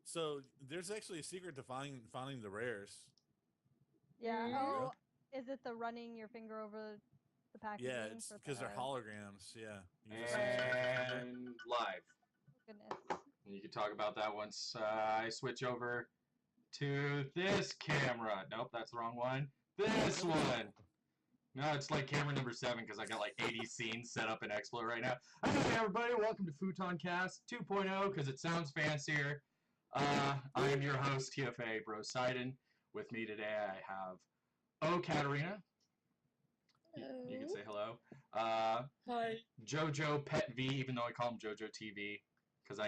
So there's actually a secret to finding the rares. Yeah. Mhm. Oh, is it the running your finger over the packaging? Yeah, it's because they're holograms. Yeah. You just And live. Goodness. You can talk about that once I switch over to this camera. Nope, that's the wrong one. This one. No, it's like camera number 7 because I got like 80 scenes set up in Explo right now. Hi everybody, welcome to FutonCast 2.0 because it sounds fancier. I am your host, TFA Bro Sidon. With me today I have ohcatrina. You can say hello. Hi. Jojopetv, even though I call him Jojopetv because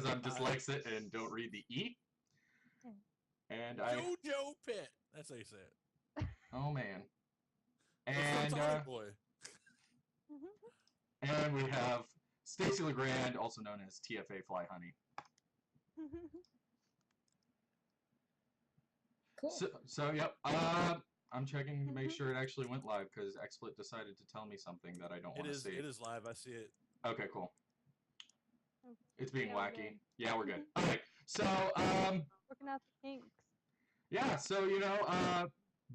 I'm dyslexic and don't read the E. And Jojopetv. That's how you say it. Oh man. And boy. And we have Stacy LeGrand, also known as TFA Fly Honey. Cool. So yep. I'm checking to make sure it actually went live because XSplit decided to tell me something that I don't want to see. It is live. I see it. Okay, cool. It's being wacky. Good. Yeah, we're good. Okay, so Working out the kinks. yeah, so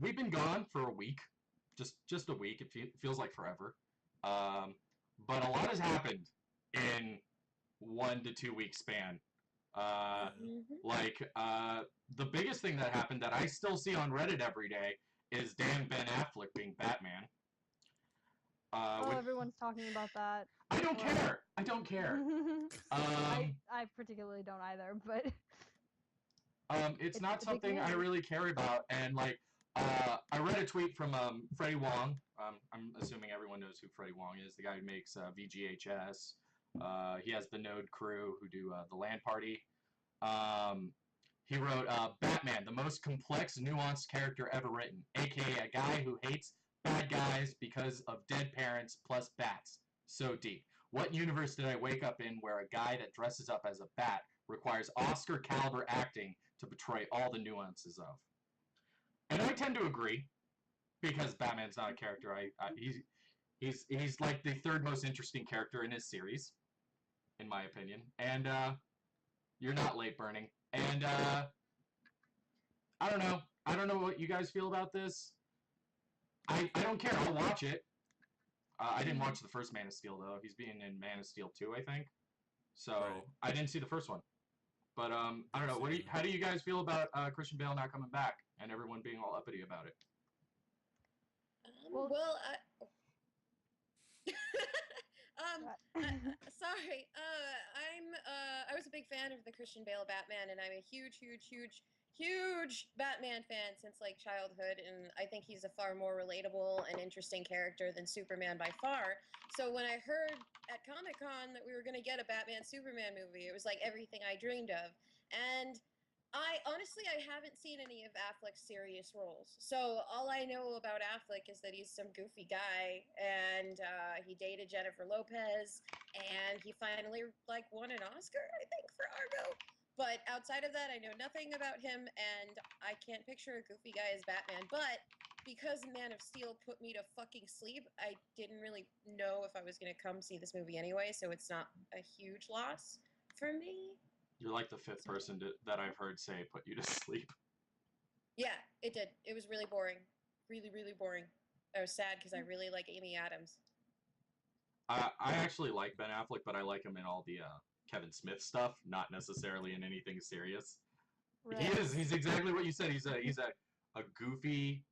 we've been gone for a week, just a week. It feels like forever, but a lot has happened in 1 to 2 week span. Like the biggest thing that happened that I still see on Reddit every day is damn Ben Affleck being Batman. Everyone's talking about that. I don't care. I don't care. I particularly don't either, but it's not something I really care about. And like, I read a tweet from Freddie Wong. I'm assuming everyone knows who Freddie Wong is. The guy who makes VGHS. He has the Node crew who do the LAN party. He wrote, Batman, the most complex, nuanced character ever written, aka a guy who hates bad guys because of dead parents plus bats. So deep. What universe did I wake up in where a guy that dresses up as a bat requires Oscar-caliber acting to portray all the nuances of? And I tend to agree, because Batman's not a character. He's like the third most interesting character in his series, in my opinion. And you're not late burning. And I don't know. I don't know what you guys feel about this. I don't care. I'll watch it. I didn't watch the first Man of Steel, though. He's being in Man of Steel 2, I think. So, right. I didn't see the first one. But, I don't know. How do you guys feel about Christian Bale not coming back and everyone being all uppity about it? Sorry. I was a big fan of the Christian Bale Batman, and I'm a huge Batman fan since like childhood, and I think he's a far more relatable and interesting character than Superman by far. So when I heard at Comic-Con that we were going to get a Batman Superman movie, it was like everything I dreamed of. And I haven't seen any of Affleck's serious roles. So all I know about Affleck is that he's some goofy guy, and he dated Jennifer Lopez, and he finally like won an Oscar, I think, for Argo. But outside of that, I know nothing about him, and I can't picture a goofy guy as Batman. But because Man of Steel put me to fucking sleep, I didn't really know if I was going to come see this movie anyway, so it's not a huge loss for me. You're like the 5th person that I've heard say put you to sleep. Yeah, it did. It was really boring. Really, really boring. I was sad because I really like Amy Adams. I actually like Ben Affleck, but I like him in all the Kevin Smith stuff, not necessarily in anything serious. Right. He's exactly what you said. He's a goofy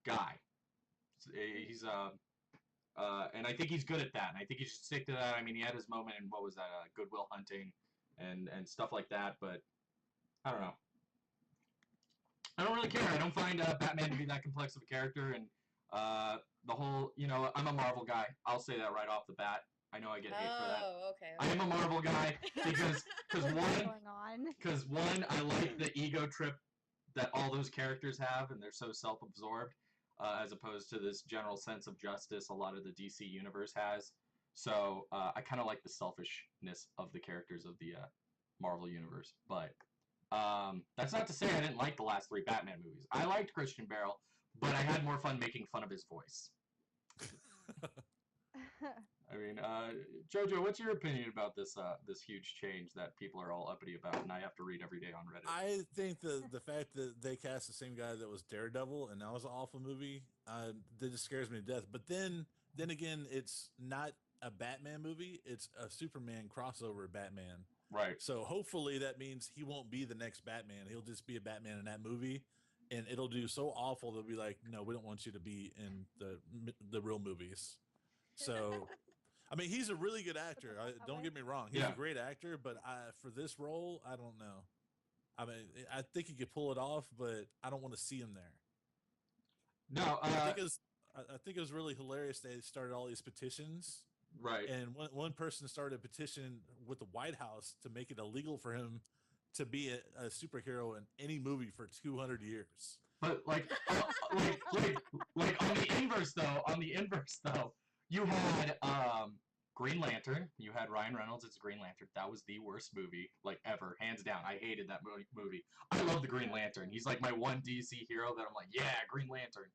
guy. He's and I think he's good at that, and I think he should stick to that. I mean, he had his moment in, what was that, Good Will Hunting and stuff like that, but I don't know. I don't really care. I don't find Batman to be that complex of a character, and the whole, I'm a Marvel guy. I'll say that right off the bat. I know I get hate for that. Oh, okay. I am a Marvel guy because one, I like the ego trip that all those characters have, and they're so self-absorbed, as opposed to this general sense of justice a lot of the DC universe has. So I kind of like the selfishness of the characters of the Marvel universe. But that's not to say I didn't like the last 3 Batman movies. I liked Christian Bale, but I had more fun making fun of his voice. I mean, Jojo, what's your opinion about this this huge change that people are all uppity about, and I have to read every day on Reddit? I think the fact that they cast the same guy that was Daredevil and that was an awful movie, that just scares me to death. But then again, it's not a Batman movie; it's a Superman crossover Batman. Right. So hopefully that means he won't be the next Batman. He'll just be a Batman in that movie, and it'll do so awful they'll be like, no, we don't want you to be in the real movies. So. I mean, he's a really good actor. Don't get me wrong; he's a great actor. But for this role, I don't know. I mean, I think he could pull it off, but I don't want to see him there. No, I think it was really hilarious. They started all these petitions, right? And one person started a petition with the White House to make it illegal for him to be a superhero in any movie for 200 years. But like on the inverse though, you had Green Lantern. You had Ryan Reynolds as Green Lantern. That was the worst movie like ever, hands down. I hated that movie. I love the Green Lantern. He's like my one DC hero that I'm like, yeah, Green Lantern.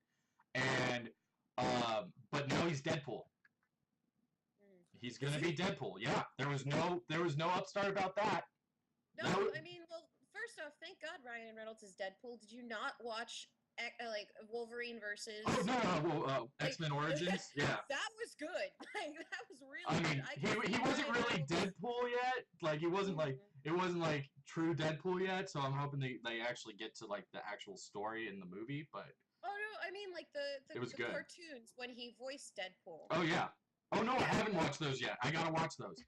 And but now he's Deadpool. He's gonna be Deadpool. Yeah, there was no upstart about that. No, I mean, well, first off, thank God Ryan Reynolds is Deadpool. Did you not watch like Wolverine versus? Oh no, X-Men Origins. Yeah, that was good. Like that was really. I mean, he wasn't really Deadpool yet. Like it wasn't like true Deadpool yet. So I'm hoping they actually get to like the actual story in the movie. But oh no, I mean like the good. cartoons when he voiced Deadpool. Oh yeah. Oh no, I haven't watched those yet. I gotta watch those.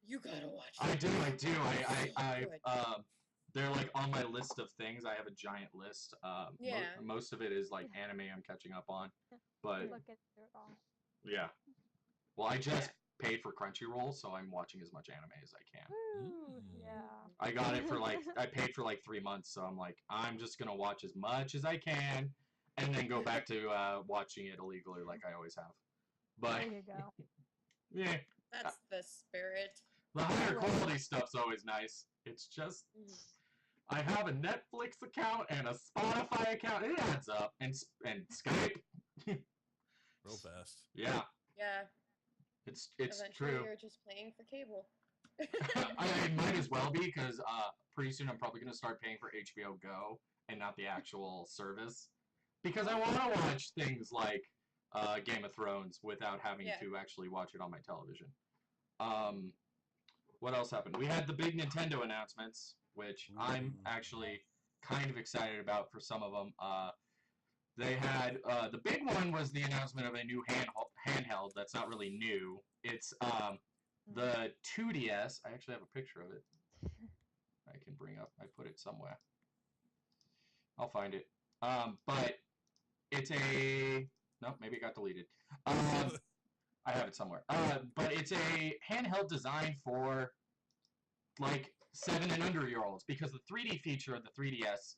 You gotta watch them. I do. I Good. they're like on my list of things. I have a giant list. Yeah. Most of it is like anime I'm catching up on. But Look at it all. yeah. Well, I just paid for Crunchyroll, so I'm watching as much anime as I can. Woo, yeah. I got it for I paid for like 3 months, so I'm like, I'm just gonna watch as much as I can, and then go back to watching it illegally like I always have. But There you go. yeah. That's the spirit. The higher quality stuff's always nice. It's just I have a Netflix account and a Spotify account. It adds up, and Skype. Real fast. Yeah. Yeah. It's Eventually true. You're just paying for cable. I might as well be because pretty soon I'm probably gonna start paying for HBO Go and not the actual service because I want to watch things like Game of Thrones without having to actually watch it on my television. What else happened? We had the big Nintendo announcements, which I'm actually kind of excited about for some of them. They had the big one was the announcement of a new handheld that's not really new. It's the 2DS. I actually have a picture of it. I can bring up. I put it somewhere. I'll find it. But it's a no, maybe it got deleted. I have it somewhere. But it's a handheld designed for like 7 and under year olds because the 3D feature of the 3DS,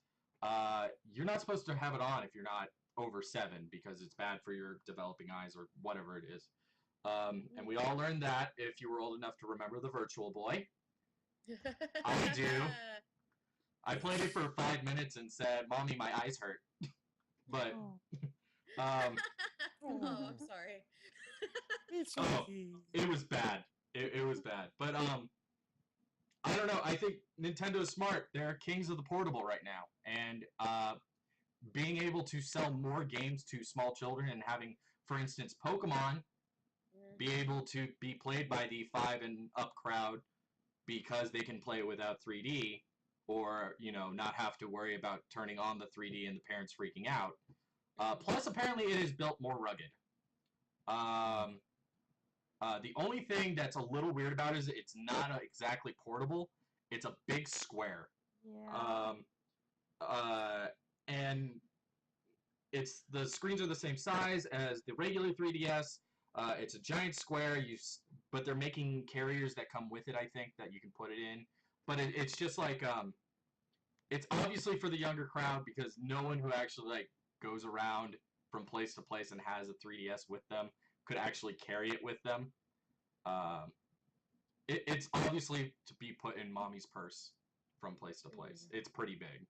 you're not supposed to have it on if you're not over 7 because it's bad for your developing eyes or whatever it is. And we all learned that if you were old enough to remember the Virtual Boy. I do. I played it for 5 minutes and said, "Mommy, my eyes hurt." But oh, I'm sorry. It's it was bad. It was bad. But I don't know. I think Nintendo's smart. They're kings of the portable right now, and being able to sell more games to small children and having, for instance, Pokemon be able to be played by the 5 and up crowd because they can play it without 3D, or not have to worry about turning on the 3D and the parents freaking out. Plus, apparently, it is built more rugged. The only thing that's a little weird about it is it's not exactly portable. It's a big square. Yeah. And the screens are the same size as the regular 3DS. It's a giant square. But they're making carriers that come with it, I think, that you can put it in. But it's just like it's obviously for the younger crowd because no one who actually like goes around from place to place and has a 3DS with them could actually carry it with them. It's obviously to be put in mommy's purse from place to place. It's pretty big.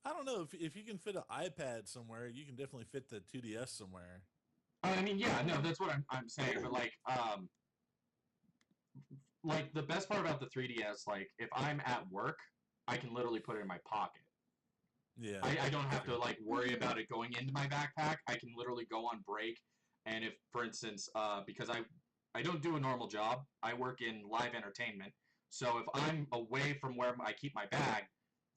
I don't know if you can fit an iPad somewhere, you can definitely fit the 2DS somewhere. I mean, yeah, no, that's what I'm saying. But like, like the best part about the 3DS, like if I'm at work, I can literally put it in my pocket. Yeah. I don't have to like worry about it going into my backpack. I can literally go on break, and if, for instance, because I don't do a normal job, I work in live entertainment. So if I'm away from where I keep my bag,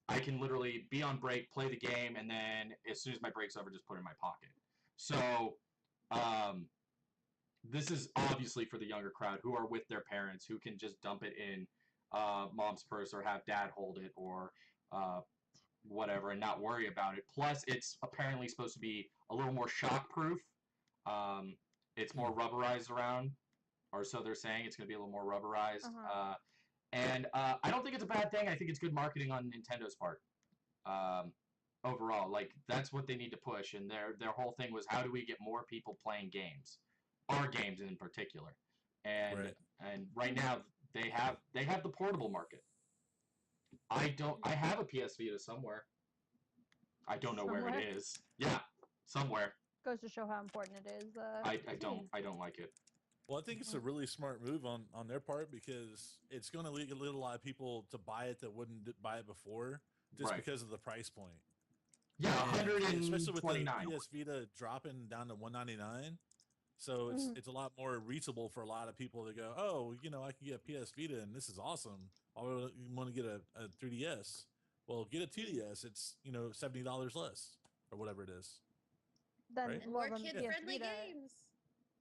I can literally be on break, play the game, and then as soon as my break's over, just put it in my pocket. So, this is obviously for the younger crowd who are with their parents, who can just dump it in mom's purse or have dad hold it or whatever and not worry about it. Plus, it's apparently supposed to be a little more shock-proof. It's more rubberized around, or so they're saying. It's going to be a little more rubberized. And I don't think it's a bad thing. I think it's good marketing on Nintendo's part. Overall, like that's what they need to push, and their whole thing was how do we get more people playing games, our games in particular, and right now they have the portable market. I have a PS Vita somewhere. I don't know where it is. Yeah, somewhere. Goes to show how important it is. I don't like it. Well, I think it's a really smart move on their part because it's going to lead a lot of people to buy it that wouldn't buy it before just because of the price point. Yeah, $129. Especially with the PS Vita dropping down to $199. So it's a lot more reachable for a lot of people to go, oh, you know, I can get a PS Vita and this is awesome. I want to get a 3DS. Well, get a 2DS. It's, you know, $70 less or whatever it is. Then Right? And more kid-friendly games.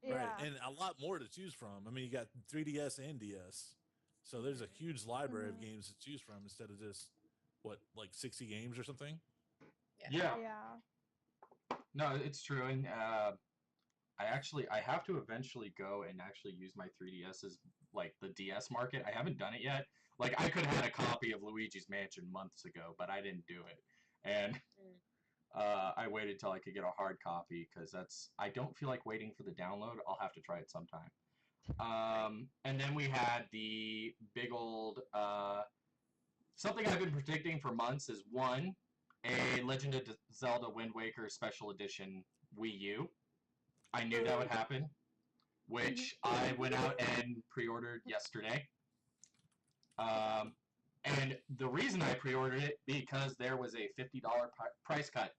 Yeah. Right, and a lot more to choose from. I mean, you got 3DS and DS. So there's a huge library of games to choose from instead of just, what, like 60 games or something? Yeah. Yeah. No, it's true, and I have to eventually go and actually use my 3DS as like the DS market. I haven't done it yet. Like I could have had a copy of Luigi's Mansion months ago, but I didn't do it, and I waited till I could get a hard copy because I don't feel like waiting for the download. I'll have to try it sometime. And then we had the big old something I've been predicting for months is a Legend of Zelda Wind Waker Special Edition Wii U. I knew that would happen, which I went out and pre-ordered yesterday. And the reason I pre-ordered it because there was a $50 price cut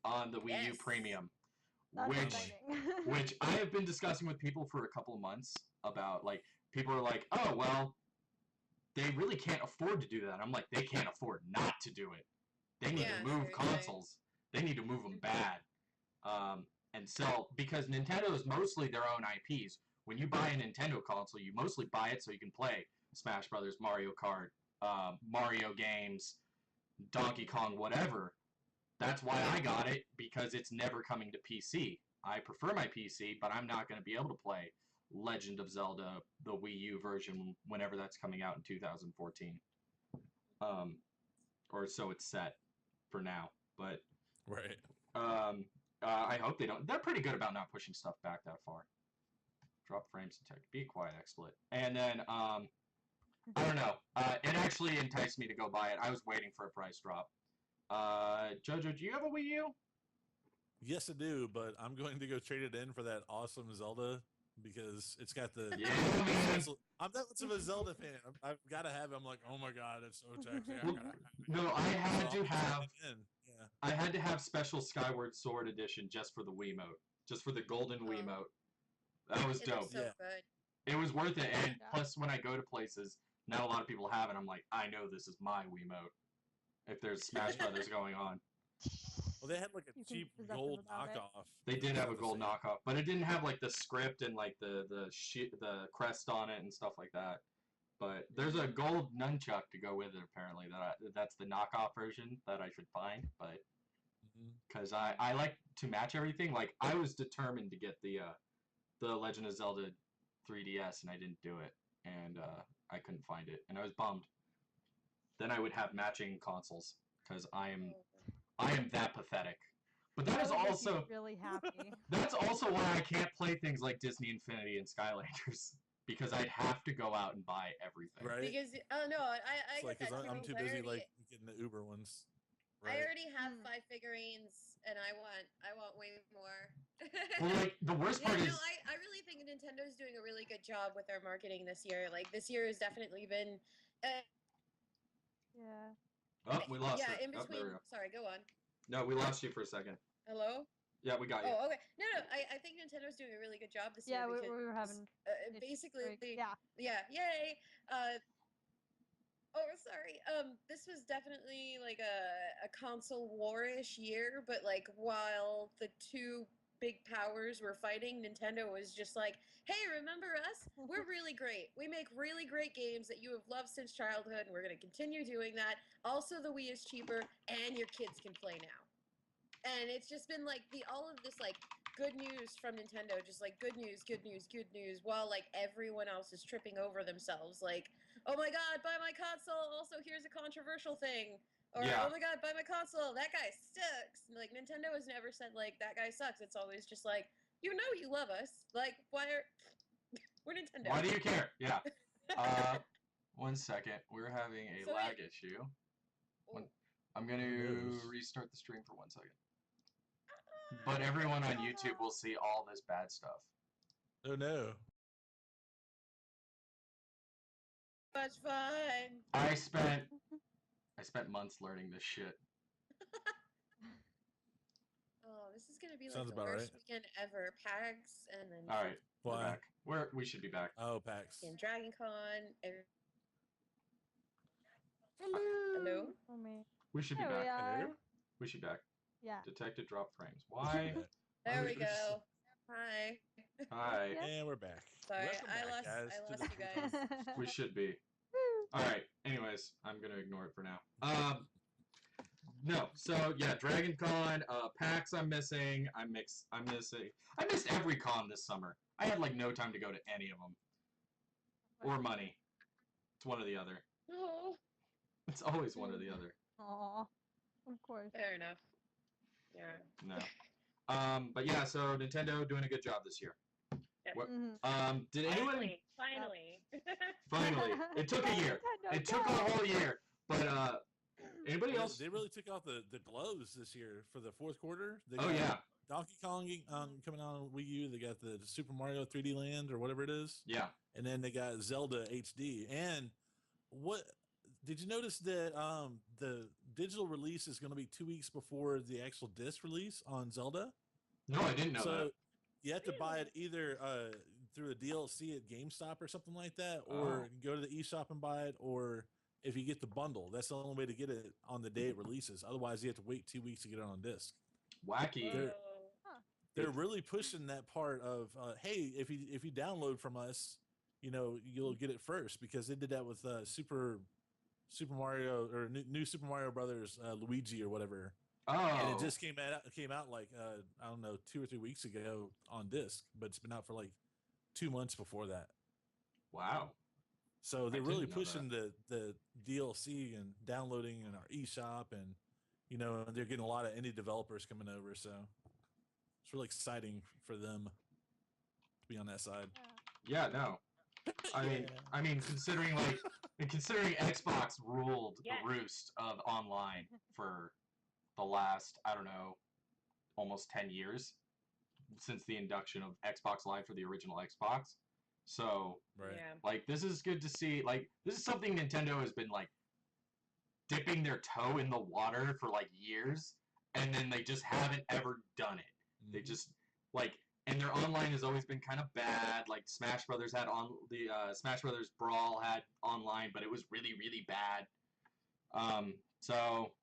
on the Wii U Premium, which I have been discussing with people for a couple of months about. Like, people are like, oh, well, they really can't afford to do that. I'm like, they can't afford not to do it. They need to move consoles. They need to move them bad. And so, because Nintendo is mostly their own IPs, when you buy a Nintendo console, you mostly buy it so you can play Smash Brothers, Mario Kart, Mario games, Donkey Kong, whatever. That's why I got it, because it's never coming to PC. I prefer my PC, but I'm not going to be able to play Legend of Zelda, the Wii U version, whenever that's coming out in 2014. Or so it's set for now. But I hope they don't. They're pretty good about not pushing stuff back that far. Drop frames detect. Be quiet, XSplit. And then, I don't know. It actually enticed me to go buy it. I was waiting for a price drop. Jojo, do you have a Wii U? Yes, I do, but I'm going to go trade it in for that awesome Zelda because it's got the. Yeah, I'm that much of a Zelda fan. I've got to have it. I'm like, oh my god, it's so sexy. No, I had to have. Yeah. I had to have special Skyward Sword edition just for the Wiimote, just for the golden Wiimote. That was dope. So good. It was worth it, and plus, when I go to places, not a lot of people have it. I'm like, I know this is my Wiimote. If there's Smash Brothers going on. Well, they had like a cheap gold knockoff. They did have a gold knockoff, but it didn't have like the script and like the crest on it and stuff like that. But there's a gold nunchuck to go with it apparently. That's the knockoff version that I should find, but because I like to match everything. Like I was determined to get the Legend of Zelda 3DS and I didn't do it, and I couldn't find it, and I was bummed. Then I would have matching consoles because I am that pathetic. But that is also really happy. That's also why I can't play things like Disney Infinity and Skylanders because I'd have to go out and buy everything. Right. Because no, I it's get like that. I'm too busy already, like getting the Uber ones. I Right. already have Mm. 5 figurines, and I want way more. Well, like the worst Yeah, part no, is I really think Nintendo's doing a really good job with their marketing this year. Like this year has definitely been, Yeah. oh, we lost yeah, her. in Oh, there between. we go. Sorry, go on. No, we lost you for a second. Hello. Yeah, we got you. Oh, okay. No, I think Nintendo's doing a really good job this Yeah, year we because were having it basically, break. Yeah. yay. Oh, sorry. This was definitely like a console war-ish year, but like while the two big powers were fighting, Nintendo was just like, "Hey, remember us? We're really great. We make really great games that you have loved since childhood, and we're going to continue doing that. Also, the Wii is cheaper, and your kids can play now." And it's just been like all of this like good news from Nintendo, just like good news, good news, good news, while like everyone else is tripping over themselves, like, oh my god, buy my console. Also, here's a controversial thing. Or Yeah. oh my god, buy my console. That guy sucks. Like Nintendo has never said like that guy sucks. It's always just like, you know, you love us. Like why are we're Nintendo? Why do you care? Yeah. 1 second. We're having a So lag issue. I'm going Who to knows? restart the stream for 1 second. But everyone on YouTube will see all this bad stuff. Oh no. Much fun. I spent months learning this shit. Oh, this is gonna be like Sounds the about worst right. weekend ever. PAX and then All right, we're Why? back. We should be back. Oh, PAX. fucking Dragon Con. Hello. Hello? For me. We should be There we back. are. We should be back. Yeah. Detected drop frames. Why? There we We're just- go. Hi. Hi. Yeah. And we're back. Sorry, Welcome I back, lost guys, I to lost the you guys. We should be. All right. Anyways, I'm gonna ignore it for now. No. So yeah, Dragon Con, PAX. I'm missing. I missed every con this summer. I had like no time to go to any of them. Or money. It's one or the other. Oh, It's always one or the other. Aw. Of course. fair enough. Yeah. No. But yeah, so Nintendo doing a good job this year. What- Mhm. Did anyone? Finally. Finally, it took a year. Nintendo, It took a go! whole year. But anybody Well, else? They really took out the glows this year for the fourth quarter. They Oh got yeah, Donkey Kong coming out on Wii U. They got the Super Mario 3D Land or whatever it is, yeah. and then they got Zelda HD. And what did you notice that the digital release is going to be 2 weeks before the actual disc release on Zelda? No, I didn't know So that. you have to buy it either through a DLC at GameStop or something like that, or go to the eShop and buy it, or if you get the bundle, that's the only way to get it on the day it releases. Otherwise, you have to wait 2 weeks to get it on disc. Wacky. They're really pushing that part of hey, if you download from us, you'll get it first, because they did that with Super Mario or new Super Mario Brothers Luigi or whatever. Oh. And it just came out like I don't know, 2 or 3 weeks ago on disc, but it's been out for like 2 months before that. Wow. So they're I really didn't know pushing the DLC and downloading in our eShop, and they're getting a lot of indie developers coming over. So it's really exciting for them to be on that side. Yeah. No. I mean, considering Xbox ruled Yes. the roost of online for the last, I don't know, almost 10 years since the induction of Xbox Live for the original Xbox. So, Right. Yeah. like, this is good to see. Like, this is something Nintendo has been, like, dipping their toe in the water for, like, years, and then they just haven't ever done it. They Mhm. just, like, and their online has always been kind of bad. Like, Smash Brothers had Smash Brothers Brawl had online, but it was really, really bad. So,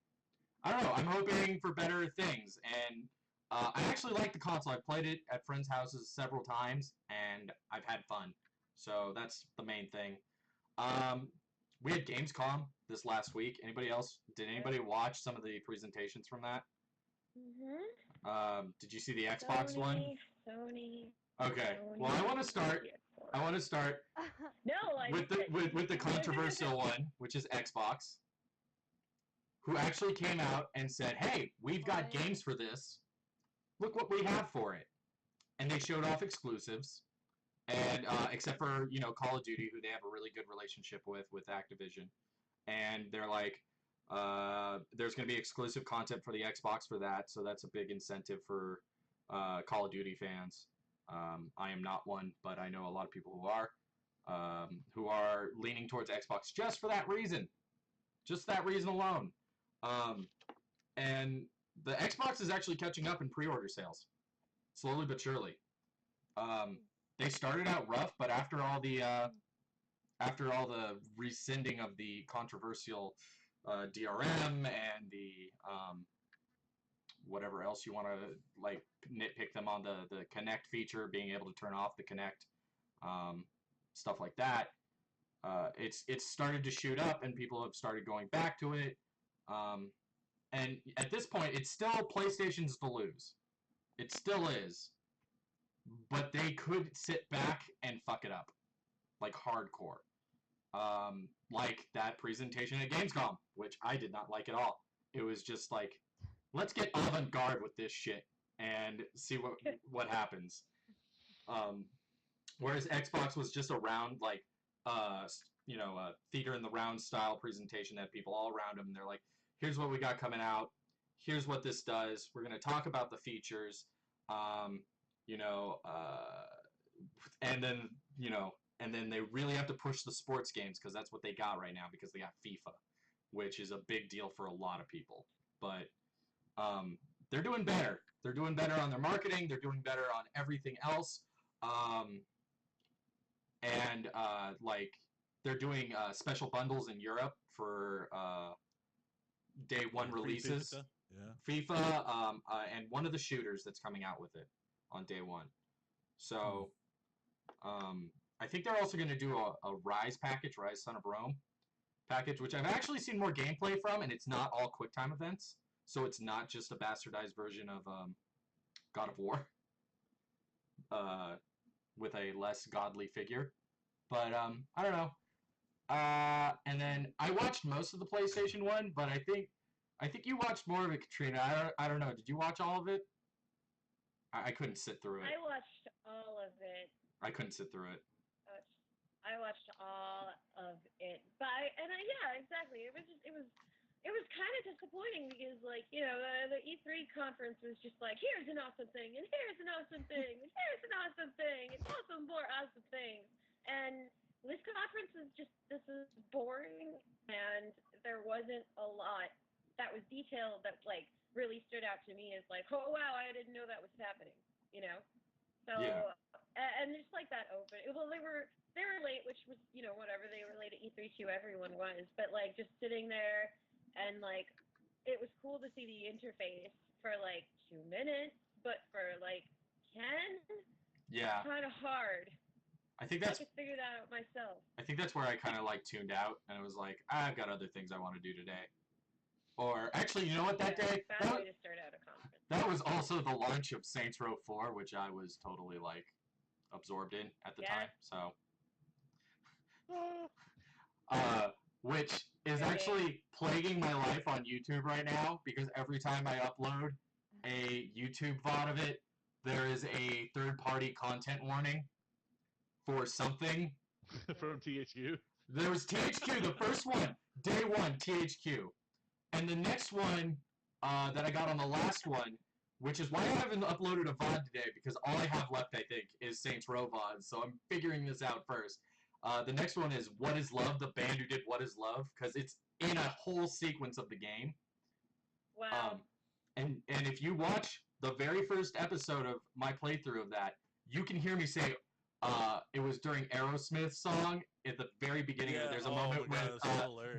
I don't know. I'm hoping for better things, and I actually like the console. I've played it at friends' houses several times, and I've had fun. So that's the main thing. We had Gamescom this last week. Anybody else? Did anybody watch some of the presentations from that? Did you see the Xbox one? Sony. Okay. Sony, Well, I want to start PS4. No, with the controversial one, which is Xbox, who actually came out and said, "Hey, we've got Right. games for this. Look what we have for it." And they showed off exclusives, and except for Call of Duty, who they have a really good relationship with Activision, and they're like, There's going to be exclusive content for the Xbox for that, so that's a big incentive for Call of Duty fans. I am not one, but I know a lot of people who are leaning towards Xbox just for that reason. Just that reason alone. And the Xbox is actually catching up in pre-order sales, slowly but surely. They started out rough, but after all the rescinding of the controversial DRM and the whatever else you want to like nitpick them on, the Connect feature, being able to turn off the Connect, stuff like that, it's started to shoot up, and people have started going back to it. And at this point, it's still PlayStation's to lose. It still is. But they could sit back and fuck it up. Like, hardcore. Like that presentation at Gamescom, which I did not like at all. It was just like, let's get avant-garde with this shit and see what happens. Whereas Xbox was just a round, like, theater in the round style presentation that people all around them, and they're like, here's what we got coming out. Here's what this does. We're going to talk about the features. And then they really have to push the sports games because that's what they got right now, because they got FIFA, which is a big deal for a lot of people. But they're doing better. They're doing better on their marketing. They're doing better on everything else. They're doing special bundles in Europe for day one releases. FIFA, and one of the shooters that's coming out with it on day one. So, I think they're also going to do a Rise package, Rise Son of Rome package, which I've actually seen more gameplay from, and it's not all QuickTime events. So it's not just a bastardized version of God of War with a less godly figure. But I don't know. And then I watched most of the PlayStation one, but I think you watched more of it, Katrina. I don't know. Did you watch all of it? I couldn't sit through it. I watched all of it. I couldn't sit through it. I watched all of it, yeah, exactly. It was kind of disappointing because, like, you know, the E3 conference was just like, here's an awesome thing, and here's an awesome thing, and here's an awesome thing, and awesome more awesome things. And this conference this is boring, and there wasn't a lot that was detailed that, like, really stood out to me as like, oh wow, I didn't know that was happening, you know. So yeah. And just like that open, well, they were late, which was, you know, whatever, they were late at E3 too, everyone was, but like just sitting there and like it was cool to see the interface for like 2 minutes, but for like 10, yeah, kind of hard. I think that's. I could figure that out myself. I think that's where I kind of like tuned out, and it was like, I've got other things I want to do today. Or actually, you know what? That day, bad way to start out a conference. That was also the launch of Saints Row 4, which I was totally like absorbed in at the time. So, which is actually plaguing my life on YouTube right now, because every time I upload a YouTube VOD of it, there is a third-party content warning for something. From THQ? There was THQ, the first one, day one, THQ. And the next one that I got on the last one, which is why I haven't uploaded a VOD today, because all I have left, I think, is Saints Row VODs, so I'm figuring this out first. The next one is What is Love, the band who did What is Love, because it's in a whole sequence of the game. Wow. And if you watch the very first episode of my playthrough of that, you can hear me say, it was during Aerosmith's song, at the very beginning, there's a moment where,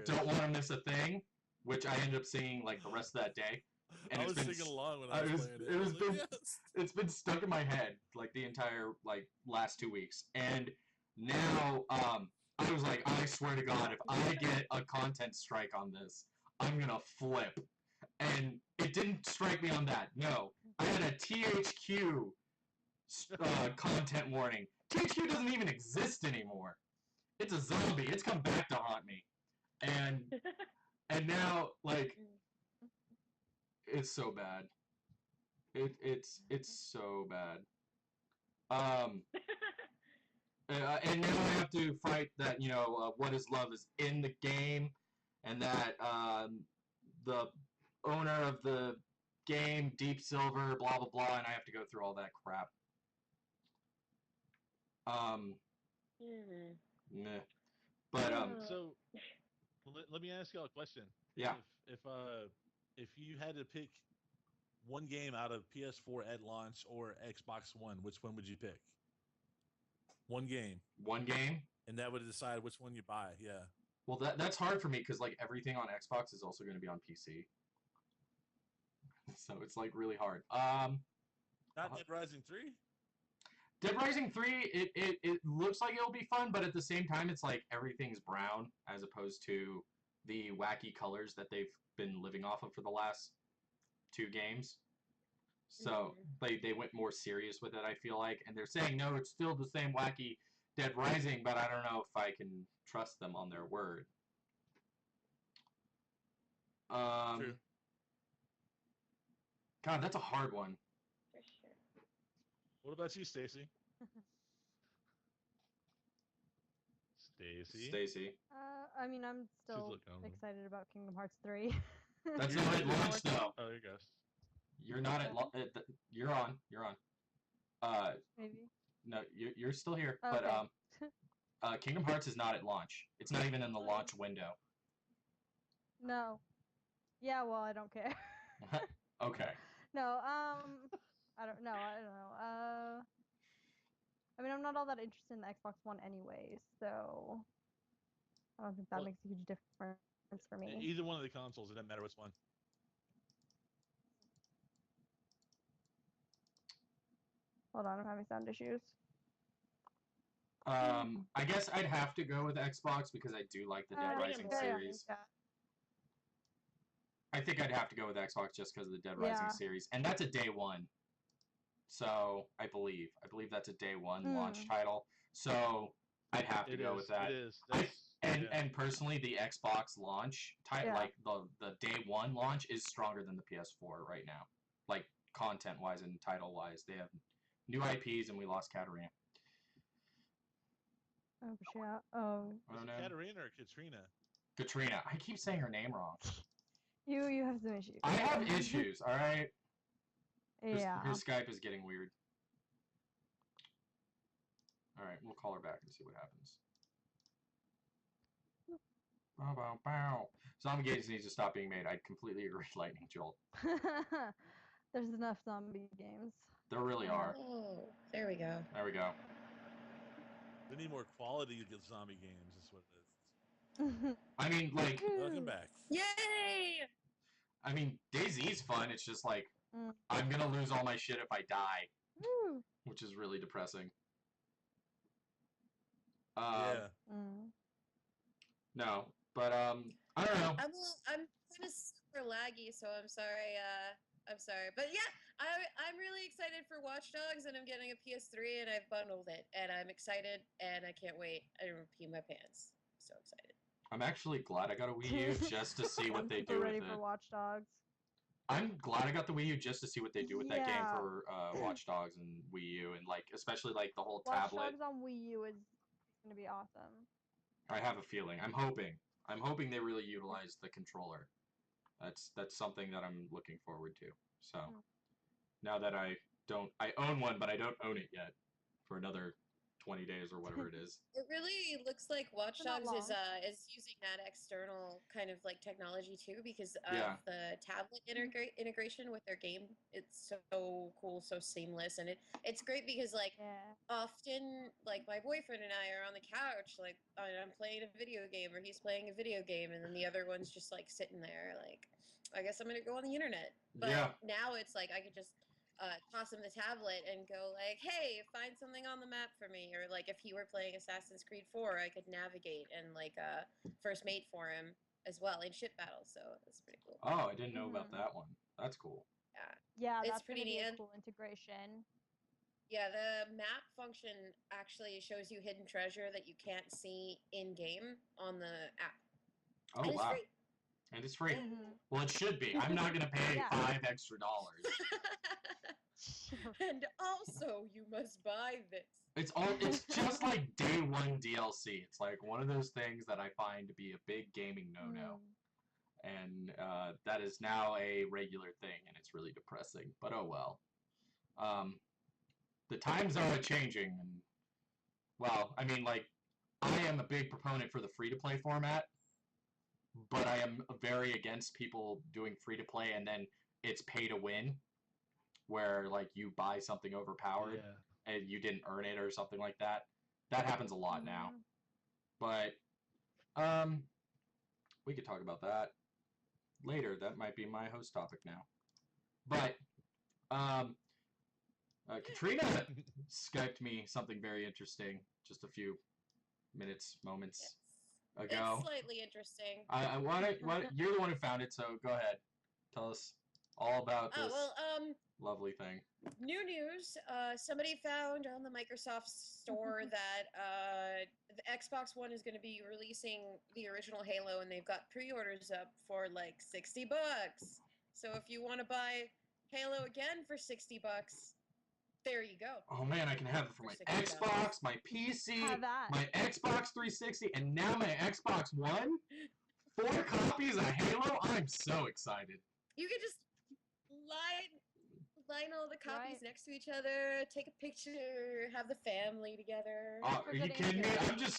Don't Want to Miss a Thing, which I ended up singing like the rest of that day. And I was singing along when I was playing it. It's been stuck in my head like the entire like last 2 weeks. And now I was like, I swear to God, if I get a content strike on this, I'm gonna flip. And it didn't strike me on that. No, I had a THQ content warning. THQ doesn't even exist anymore. It's a zombie. It's come back to haunt me. And now, like, it's so bad. It's so bad. And now I have to fight that, What is Love is in the game, and that the owner of the game, Deep Silver, blah blah blah, and I have to go through all that crap. Meh. But So let me ask y'all a question. yeah. If you had to pick one game out of PS4 at launch or Xbox One, which one would you pick? One game. One game. And that would decide which one you buy. Yeah. Well, that's hard for me because like everything on Xbox is also going to be on PC, so it's like really hard. Not Dead Rising 3? Dead Rising 3, it looks like it'll be fun, but at the same time, it's like everything's brown as opposed to the wacky colors that they've been living off of for the last 2 games. So they went more serious with it, I feel like, and they're saying no, it's still the same wacky Dead Rising, but I don't know if I can trust them on their word. True. God, that's a hard one. For sure. What about you, Stacy? Stacy. I mean, I'm still looking over. excited about Kingdom Hearts 3. That's not at launch though. Oh, there you go. You're not at you're on. Maybe. No, you're still here. Okay. But Kingdom Hearts is not at launch. It's not even in the launch window. No. Yeah, well, I don't care. Okay. No, I don't know. I mean, I'm not all that interested in the Xbox One anyway, so I don't think that Well, makes a huge difference for me. Either one of the consoles, it doesn't matter which one. Hold on, I'm having sound issues. I guess I'd have to go with Xbox because I do like the Dead Rising series. Yeah. I think I'd have to go with Xbox just because of the Dead Rising series, and that's a day one. So I believe that's a day one launch title. So I'd have to go with that. It is. And personally, the Xbox launch title, like the day one launch, is stronger than the PS4 right now. Like content wise and title wise, they have new IPs, and we lost Katarina. Oh, yeah. Oh. I don't know. Katarina or Katrina? Katrina. I keep saying her name wrong. You have some issues. I have issues, alright? Yeah. Her Skype is getting weird. Alright, we'll call her back and see what happens. Bow, bow, bow. Zombie games needs to stop being made. I completely agree, Lightning Jolt. There's enough zombie games. There really are. Oh, there we go. There we go. They need more quality zombie games, is what it is. I mean, like... Welcome back. Yay! I mean, DayZ's fun. It's just like, I'm gonna lose all my shit if I die. Which is really depressing. Yeah. No, but, I don't know. I'm kind of super laggy, so I'm sorry. I'm sorry, but yeah, I'm really excited for Watch Dogs, and I'm getting a PS3, and I've bundled it, and I'm excited, and I can't wait. I didn't pee my pants. So excited. I'm actually glad I got a Wii U just to see what they do with ready it. for Watch Dogs. I'm glad I got the Wii U just to see what they do with that game for Watch Dogs and Wii U, and like especially like the whole tablet. Watch Dogs on Wii U is gonna be awesome. I have a feeling. I'm hoping they really utilize the controller. That's something that I'm looking forward to. So now that I own one, but I don't own it yet for another 20 days or whatever it is. It really looks like Watch Not Dogs long. is using that external kind of like technology too, because of the tablet integration with their game. It's so cool, so seamless, and it's great because like often like my boyfriend and I are on the couch, like I'm playing a video game or he's playing a video game, and then the other one's just like sitting there like, I guess I'm gonna go on the internet. But now it's like I could just toss him the tablet and go like, hey, find something on the map for me. Or like if he were playing Assassin's Creed 4, I could navigate and like first mate for him as well in ship battles. So that's pretty cool. Oh, I didn't know about that one. That's cool. Yeah, it's that's pretty gonna be neat. a cool integration. Yeah, the map function actually shows you hidden treasure that you can't see in game on the app. Oh, and wow. It's free. And it's free. Well, it should be. I'm not gonna pay $5 extra. And also, you must buy this. It's just like day one DLC. It's like one of those things that I find to be a big gaming no-no. And that is now a regular thing, and it's really depressing. But oh well. The times are changing, and well, I mean, like, I am a big proponent for the free-to-play format, but I am very against people doing free-to-play and then it's pay-to-win, where like you buy something overpowered and you didn't earn it or something like that. That happens a lot now. But we could talk about that later. That might be my host topic now. But Katrina Skyped me something very interesting just a few moments ago. It's slightly interesting. I want it. You're the one who found it, so go ahead. Tell us all about this lovely thing. New news. Somebody found on the Microsoft store that the Xbox One is going to be releasing the original Halo, and they've got pre-orders up for like $60. So if you want to buy Halo again for $60, there you go. Oh man, I can have it for my Xbox, my PC, my Xbox 360, and now my Xbox One. 4 copies of Halo. I'm so excited. You could just line all the copies next to each other, take a picture, have the family together. Are you kidding me?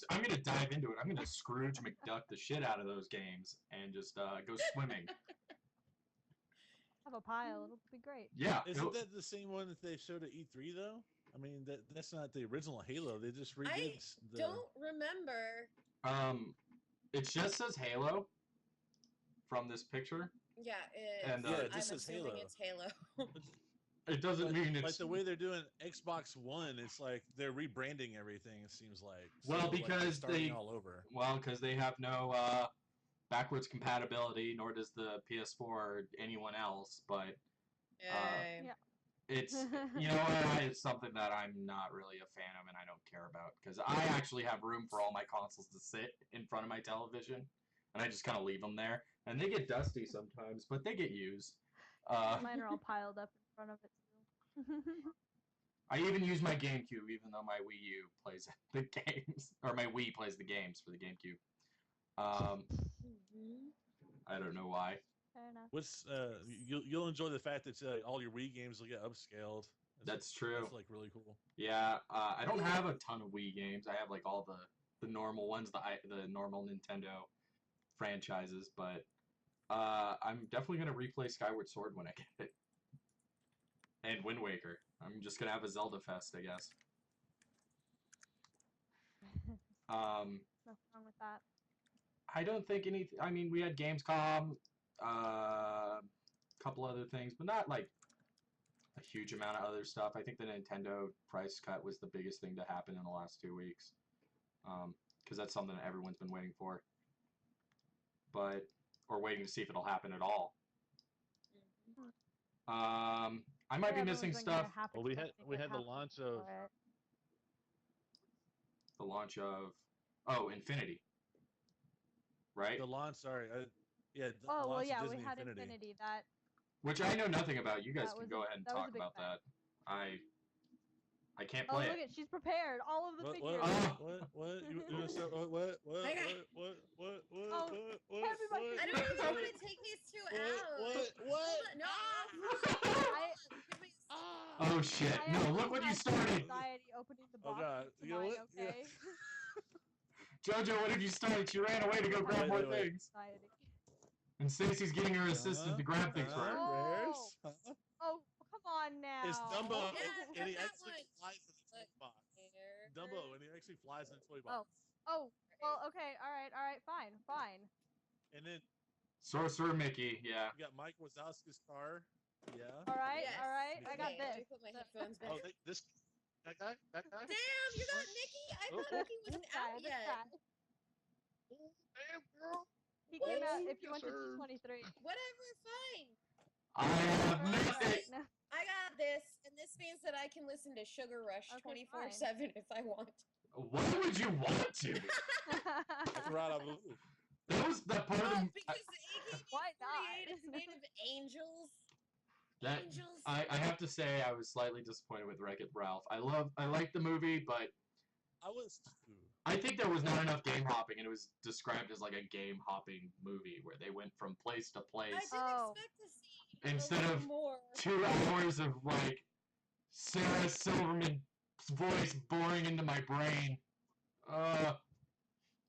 I'm gonna dive into it. I'm gonna Scrooge McDuck the shit out of those games and just go swimming. Have a pile. It'll be great. Yeah. Isn't that the same one that they showed at E3 though? I mean, that's not the original Halo. They just redid. I don't remember. It just says Halo from this picture. Yeah. And it just I'm says assuming Halo. It's Halo. It doesn't mean it's like the way they're doing Xbox One. It's like they're rebranding everything. It seems like. Well, because starting all over. Well, because they have no backwards compatibility, nor does the PS4 or anyone else. But it's it's something that I'm not really a fan of, and I don't care about because I actually have room for all my consoles to sit in front of my television, and I just kind of leave them there, and they get dusty sometimes, but they get used. Mine are all piled up in front of it too. I even use my GameCube, even though my Wii U plays the games, or my Wii plays the games for the GameCube. I don't know why. Fair enough. What's you'll enjoy the fact that all your Wii games will get upscaled. That's true. That's like really cool. Yeah, I don't have a ton of Wii games. I have like all the normal ones, the normal Nintendo franchises, but I'm definitely gonna replay Skyward Sword when I get it, and Wind Waker. I'm just gonna have a Zelda fest, I guess. Nothing wrong with that. I don't think anything. I mean, we had Gamescom, a couple other things, but not like a huge amount of other stuff. I think the Nintendo price cut was the biggest thing to happen in the last 2 weeks, because that's something that everyone's been waiting for, or waiting to see if it'll happen at all. I might be missing stuff. Well, we had the launch of Infinity. Right? The launch, sorry. We had Infinity. Which I know nothing about. You guys can go ahead and talk about that. I can't play it. Look at, she's prepared. All of the figures. What? Everybody. I don't even want to take these two out. What? No. Oh shit! No, look what you started. Opening the box. Oh god. You know what? Okay. Jojo, what have you started? She ran away to go grab more things. And Stacy's getting her assistant to grab things for her. Oh, come on now. It's Dumbo, Yeah, and he that actually one. flies in the toy box. Dumbo, and he actually flies in the toy box. Oh, well, okay, all right, fine. And then Sorcerer Mickey, yeah. you got Mike Wazowski's car. Yeah. All right, Yes. I got Okay, this. let me put my headphones back. Oh, that guy. Damn, you got Mickey? I thought Mickey wasn't out This yet. guy. Damn girl. He came out if you went to 223. Whatever, fine. I have missed it. No. I got this, and this means that I can listen to Sugar Rush Okay, 24/7 if I want. Why would you want to? That's right out of the blue. That was that part of the... Because AKB48 Why not? is made of angels. That Angels. I have to say I was slightly disappointed with Wreck-It Ralph. I like the movie, but I was. I think there was not enough game hopping, and it was described as like a game hopping movie where they went from place to I place did Oh. expect to see instead a little of more. 2 hours of like Sarah Silverman's voice boring into my brain.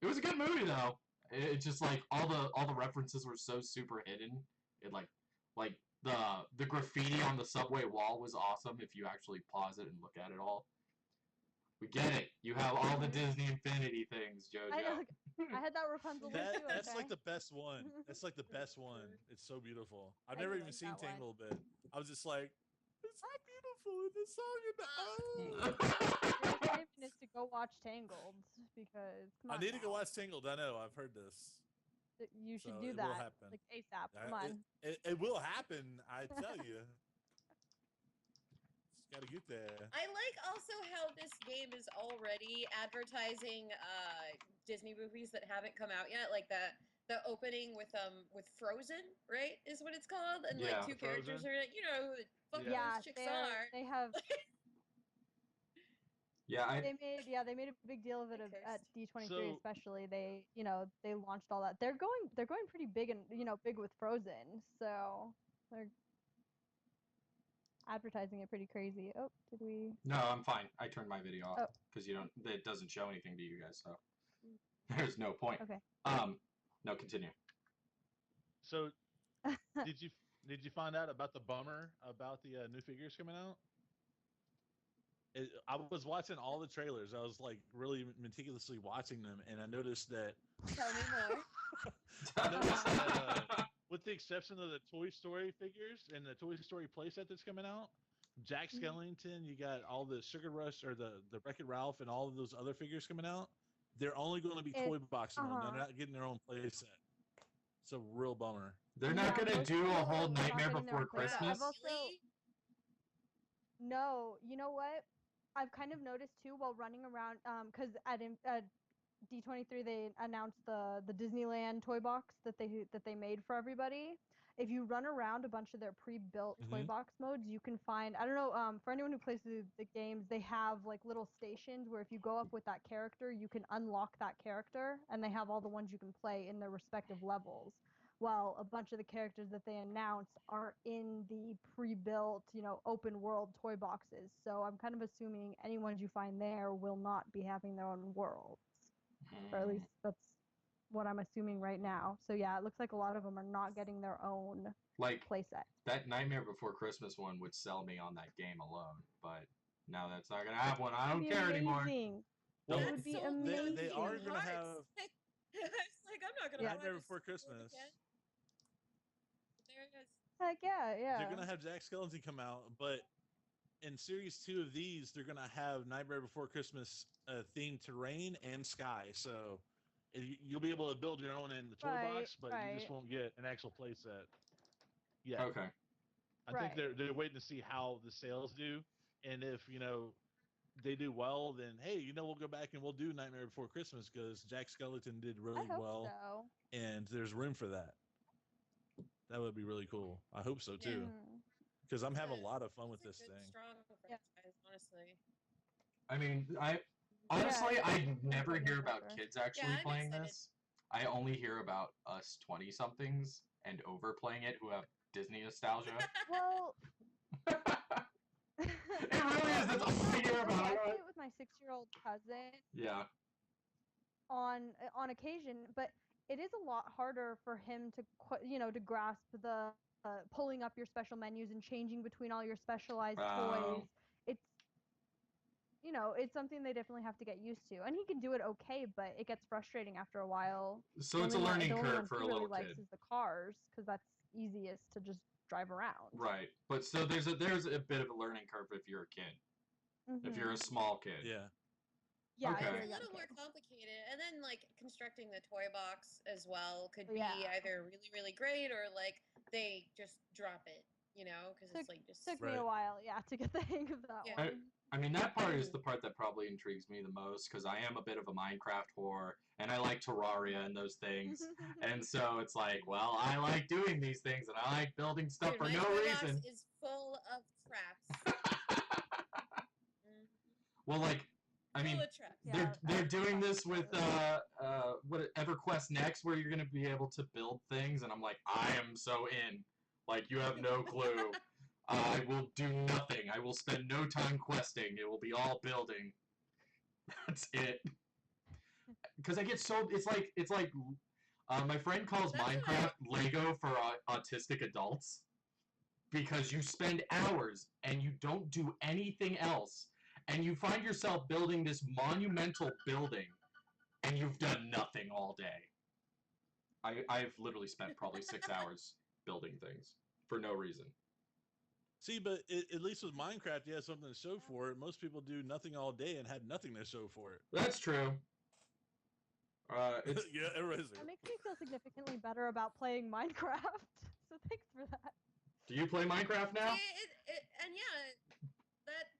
It was a good movie though. It's just like all the references were so super hidden. It like the graffiti on the subway wall was awesome if you actually pause it and look at it all. We get it. You have all the Disney Infinity things, JoJo. I know. I had that Rapunzel one too. That's Okay. like the best one. That's like the best one. It's so beautiful. I've I never do even like seen that one. Tangled, but I was just like, it's so beautiful in the song. Your assignment is to go watch Tangled because come I on need to go now. watch Tangled. I know. I've heard this. You should So do it will that happen. like ASAP. I- Come on. It will happen. I tell you. Just gotta get there. I like also how this game is already advertising Disney movies that haven't come out yet, like the opening with Frozen, right? Is what it's called, and Yeah. like two characters Frozen? are in it. You know who the fuck Yeah, those chicks are. they have Yeah, they made a big deal of it at D23 So- especially. They they launched all that. They're going pretty big and big with Frozen. So they're advertising it pretty crazy. Oh, did we? no, I'm fine. I turned my video off Oh. because it doesn't show anything to you guys, so there's no point. Okay. No, continue. So, did you find out about the bummer about the new figures coming out? I was watching all the trailers. I was like really meticulously watching them, and I noticed that. Tell me more. I noticed that, with the exception of the Toy Story figures and the Toy Story playset that's coming out, Jack Skellington, you got all the Sugar Rush or the Wreck-It Ralph and all of those other figures coming out. They're only going to be toy boxing them. They're not getting their own playset. It's a real bummer. They're not Yeah, gonna most do a people whole are not Nightmare getting their Before own playset. Christmas. I've also Really? No, you know what? I've kind of noticed too while running around, because at D23 they announced the Disneyland toy box that they made for everybody. If you run around a bunch of their pre-built toy box modes, you can find, I don't know, for anyone who plays the games, they have like little stations where if you go up with that character, you can unlock that character, and they have all the ones you can play in their respective levels. While a bunch of the characters that they announced are in the pre-built, open world toy boxes. So I'm kind of assuming any ones you find there will not be having their own worlds. Or at least that's what I'm assuming right now. So yeah, it looks like a lot of them are not getting their own Like playset. that Nightmare Before Christmas one would sell me on that game alone, but now that's not gonna have one. I don't care anymore. Well, It would be amazing. They are going to have It's like I'm not gonna. Nightmare buy Before this Christmas. again. There it is. Heck yeah. They're gonna have Jack Skellington come out, but in series 2 of these, they're gonna have Nightmare Before Christmas themed terrain and sky. So you'll be able to build your own in the toy box, but you just won't get an actual playset. Yeah. Okay. I think they're waiting to see how the sales do, and if they do well, then hey, we'll go back and we'll do Nightmare Before Christmas because Jack Skellington did really I hope well, so. and there's room for that. That would be really cool. I hope so too, because I'm having a lot of fun with this It's a good, thing. strong franchise, honestly. I mean, honestly, I it's never definitely hear a about pepper. kids actually I'm playing excited. this. I only hear about us 20-somethings and overplaying it who have Disney nostalgia. Well, It really is. That's all I hear I about. play it with my 6-year-old cousin Yeah. on occasion, but it is a lot harder for him to grasp the pulling up your special menus and changing between all your specialized toys. It's something they definitely have to get used to, and he can do it okay, but it gets frustrating after a while. So it's a The learning only curve one for a he really little likes kid. is the cars because that's easiest to just drive around. Right. But so there's a bit of a learning curve if you're a kid. If you're a small kid. Yeah. Yeah, Okay. if you're It's a young little more kid. complicated, and then like constructing the toy box as well could be Yeah. either really really great or like they just drop it you know, because it's like just. Took me a while, yeah, to get the hang of that Yeah. one. I mean, that part is the part that probably intrigues me the most, because I am a bit of a Minecraft whore, and I like Terraria and those things. And so it's like, well, I like doing these things, and I like building stuff Dude, for my no toolbox reason. is full of traps. Well, like, I mean, Full of traps. Yeah, they're doing that's this with what EverQuest Next, where you're gonna be able to build things, and I'm like, I am so in. Like, you have no clue. I will do nothing. I will spend no time questing. It will be all building. That's it. Because I get so it's like my friend calls That's Minecraft Lego for autistic adults, because you spend hours and you don't do anything else, and you find yourself building this monumental building, and you've done nothing all day. I've literally spent probably 6 hours building things for no reason. See, but at least with Minecraft, you have something to show for it. Most people do nothing all day and had nothing to show for it. That's true. It's Yeah, everybody's That like, makes me feel significantly better about playing Minecraft. So thanks for that. Do you play Minecraft now? And yeah,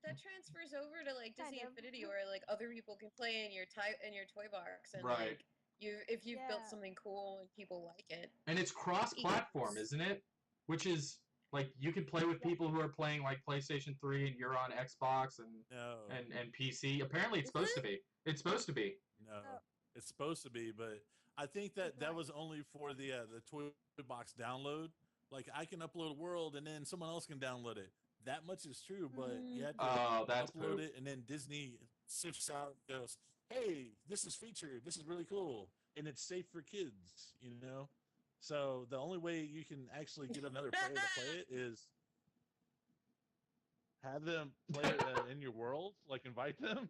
that transfers over to like Disney Kind of. Infinity, where like other people can play in your toy box, and Right. like if you've built Yeah. something cool and people like it. And it's cross-platform, isn't it? Which is like you can play with people who are playing like PlayStation 3 and you're on Xbox and no, and PC. Apparently, it's Is supposed it? to be. It's supposed to be. no. Oh. It's supposed to be, but I think that was only for the toy box download. Like, I can upload a world and then someone else can download it. That much is true, but you have to Oh, that's upload poop. it, and then Disney sifts out and goes, hey, this is featured, this is really cool, and it's safe for kids, you know? So the only way you can actually get another player to play it is have them play it in your world, like invite them,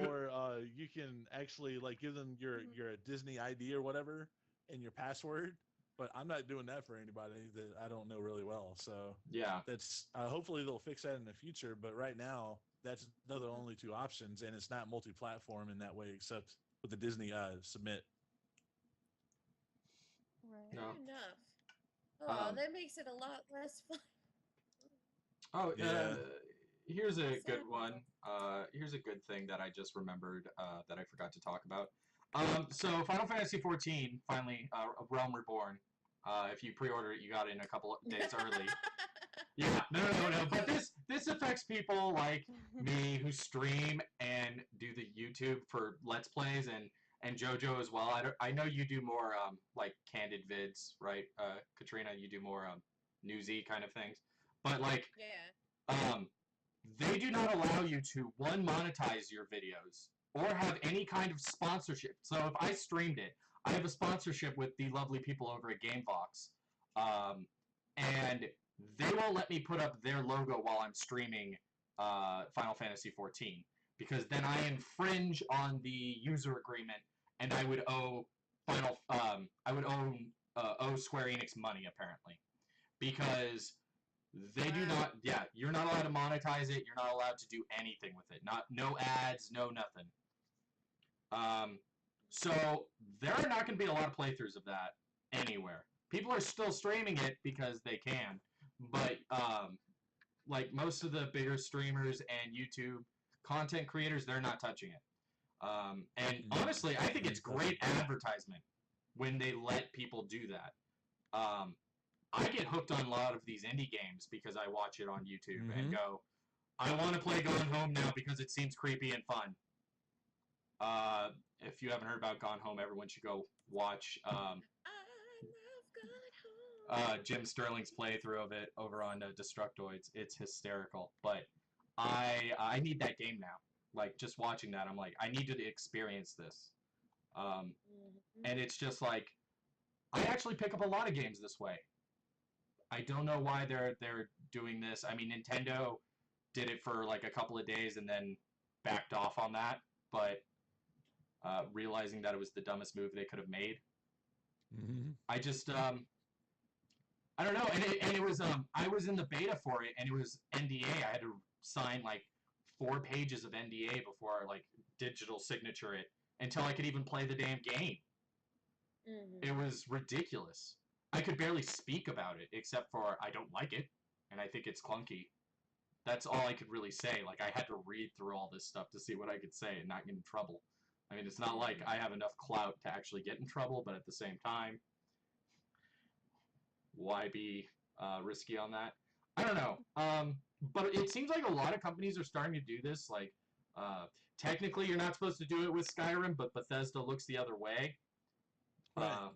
or you can actually like give them your Disney ID or whatever and your password. But I'm not doing that for anybody that I don't know really well. So Yeah. that's hopefully they'll fix that in the future. But right now, that's the only two options, and it's not multi-platform in that way, except with the Disney Submit. Right. No. Fair enough. Oh, Um, that makes it a lot less fun. Oh, Yeah. Here's a Sad good one. one. Here's a good thing that I just remembered that I forgot to talk about. So Final Fantasy XIV finally, Realm Reborn. If you pre-order it, you got it in a couple of days early. Yeah, no. But this affects people like me who stream and do the YouTube for Let's Plays, and JoJo as well. I know you do more like candid vids, right? Katrina, you do more newsy kind of things. But like, Yeah. they do not allow you to monetize your videos or have any kind of sponsorship. So if I streamed it, I have a sponsorship with the lovely people over at GameVox, and they won't let me put up their logo while I'm streaming Final Fantasy XIV, because then I infringe on the user agreement, and I would owe owe Square Enix money apparently, because they do not. Yeah, you're not allowed to monetize it. You're not allowed to do anything with it. No ads, no nothing. So there are not going to be a lot of playthroughs of that anywhere. People are still streaming it because they can, but like most of the bigger streamers and YouTube content creators, they're not touching it. And honestly, I think it's great advertisement when they let people do that. I get hooked on a lot of these indie games because I watch it on YouTube and go, I want to play Gone Home now because it seems creepy and fun. If you haven't heard about Gone Home, everyone should go watch Jim Sterling's playthrough of it over on Destructoids. It's hysterical. But I need that game now. Like, just watching that, I'm like, I need to experience this. And it's just like, I actually pick up a lot of games this way. I don't know why they're doing this. I mean, Nintendo did it for like a couple of days and then backed off on that, but realizing that it was the dumbest move they could have made. I just I don't know, and it was I was in the beta for it, and it was NDA. I had to sign like 4 pages of NDA before I like digital signature it until I could even play the damn game. It was ridiculous. I could barely speak about it except for I don't like it. and I think it's clunky. That's all I could really say. Like, I had to read through all this stuff to see what I could say and not get in trouble. I mean, it's not like I have enough clout to actually get in trouble, but at the same time, why be risky on that? I don't know. But it seems like a lot of companies are starting to do this. Like, technically, you're not supposed to do it with Skyrim, but Bethesda looks the other way. Right.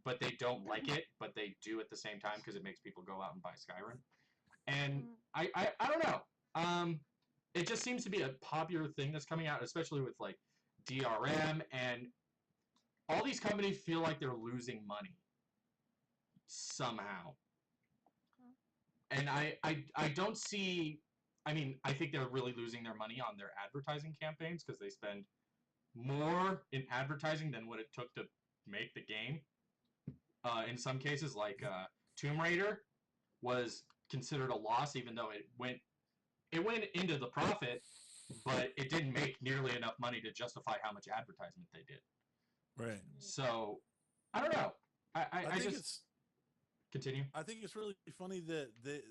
But they don't like it, but they do at the same time because it makes people go out and buy Skyrim. And I don't know. It just seems to be a popular thing that's coming out, especially with like DRM, and all these companies feel like they're losing money somehow. And I don't see. I mean, I think they're really losing their money on their advertising campaigns because they spend more in advertising than what it took to make the game. In some cases, like Tomb Raider was considered a loss, even though it went into the profit, but it didn't make nearly enough money to justify how much advertisement they did. Right. So, I don't know. I think just continue. I think it's really funny that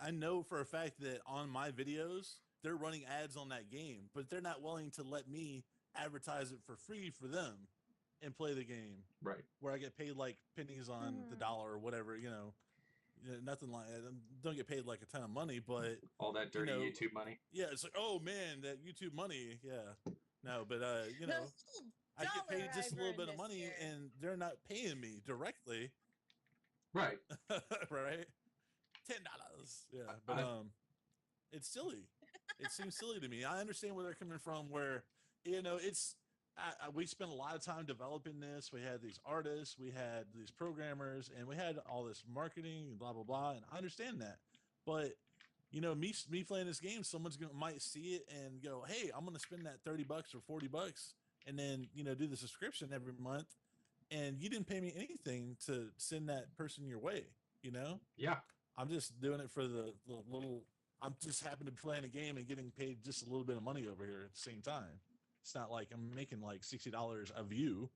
I know for a fact that on my videos they're running ads on that game, but they're not willing to let me advertise it for free for them and play the game. Right. Where I get paid like pennies on the dollar or whatever, nothing like don't get paid like a ton of money, but all that dirty YouTube money. Yeah, it's like, oh man, that YouTube money. Yeah. No, but I get paid just a little bit of money and they're not paying me directly. Right. Right. $10. Yeah. But it's silly. It seems silly to me. I understand where they're coming from, where it's we spent a lot of time developing this. We had these artists, we had these programmers, and we had all this marketing and blah blah blah. And I understand that, but me playing this game, someone's might see it and go, "Hey, I'm gonna spend that $30 or $40, and then do the subscription every month." And you didn't pay me anything to send that person your way. Yeah. I'm just doing it for the little. I'm just happen to be playing a game and getting paid just a little bit of money over here at the same time. It's not like I'm making like $60 a view,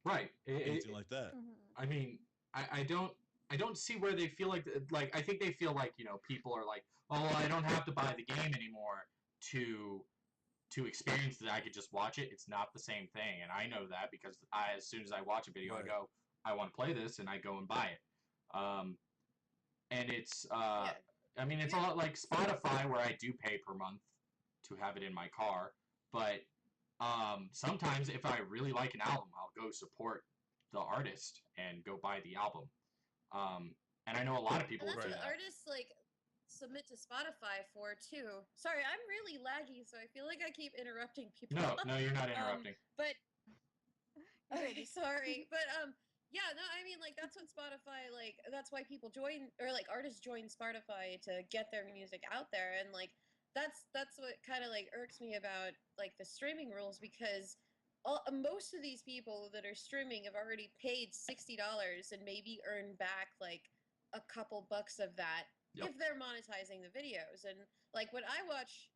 Right. Anything like that. I mean, I don't see where they feel like I think they feel like people are like, oh, I don't have to buy the game anymore to experience that. I could just watch it. It's not the same thing, and I know that because as soon as I watch a video, Right. I go, I want to play this, and I go and buy it. And it's I mean, it's a lot like Spotify, where I do pay per month to have it in my car, but sometimes if I really like an album, I'll go support the artist and go buy the album. And I know a lot of people And that's do what that. artists submit to Spotify for too. Sorry, I'm really laggy, so I feel like I keep interrupting people. No, you're not interrupting. But okay, sorry, but yeah, no, I mean like that's what Spotify that's why people join or like artists join Spotify to get their music out there, and like that's what kind of like irks me about like the streaming rules, because most of these people that are streaming have already paid $60 and maybe earn back like a couple bucks of that. Yep. If they're monetizing the videos. And like when I watch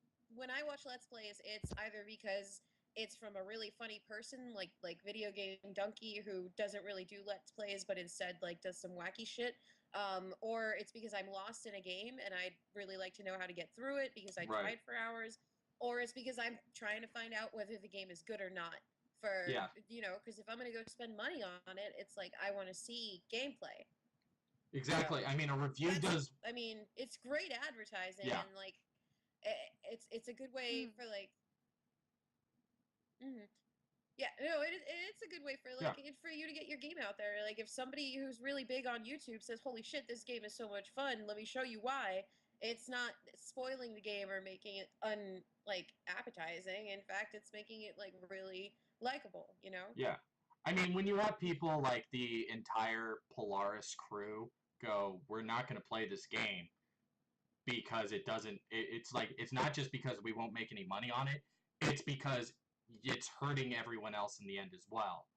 Let's Plays, it's either because it's from a really funny person like Video Game Donkey, who doesn't really do Let's Plays but instead like does some wacky shit, or it's because I'm lost in a game and I'd really like to know how to get through it because I tried for hours, or it's because I'm trying to find out whether the game is good or not, because if I'm going to go spend money on it, it's like I want to see gameplay. Exactly. I mean, a review does. I mean, it's great advertising, and like, it's a good way for like. Yeah, no, it's a good way for for you to get your game out there. Like, if somebody who's really big on YouTube says, "Holy shit, this game is so much fun! Let me show you why." It's not spoiling the game or making it appetizing. In fact, it's making it like really likable. Yeah. I mean, when you have people like the entire Polaris crew go, we're not going to play this game because it doesn't, it's like, it's not just because we won't make any money on it, it's because it's hurting everyone else in the end as well.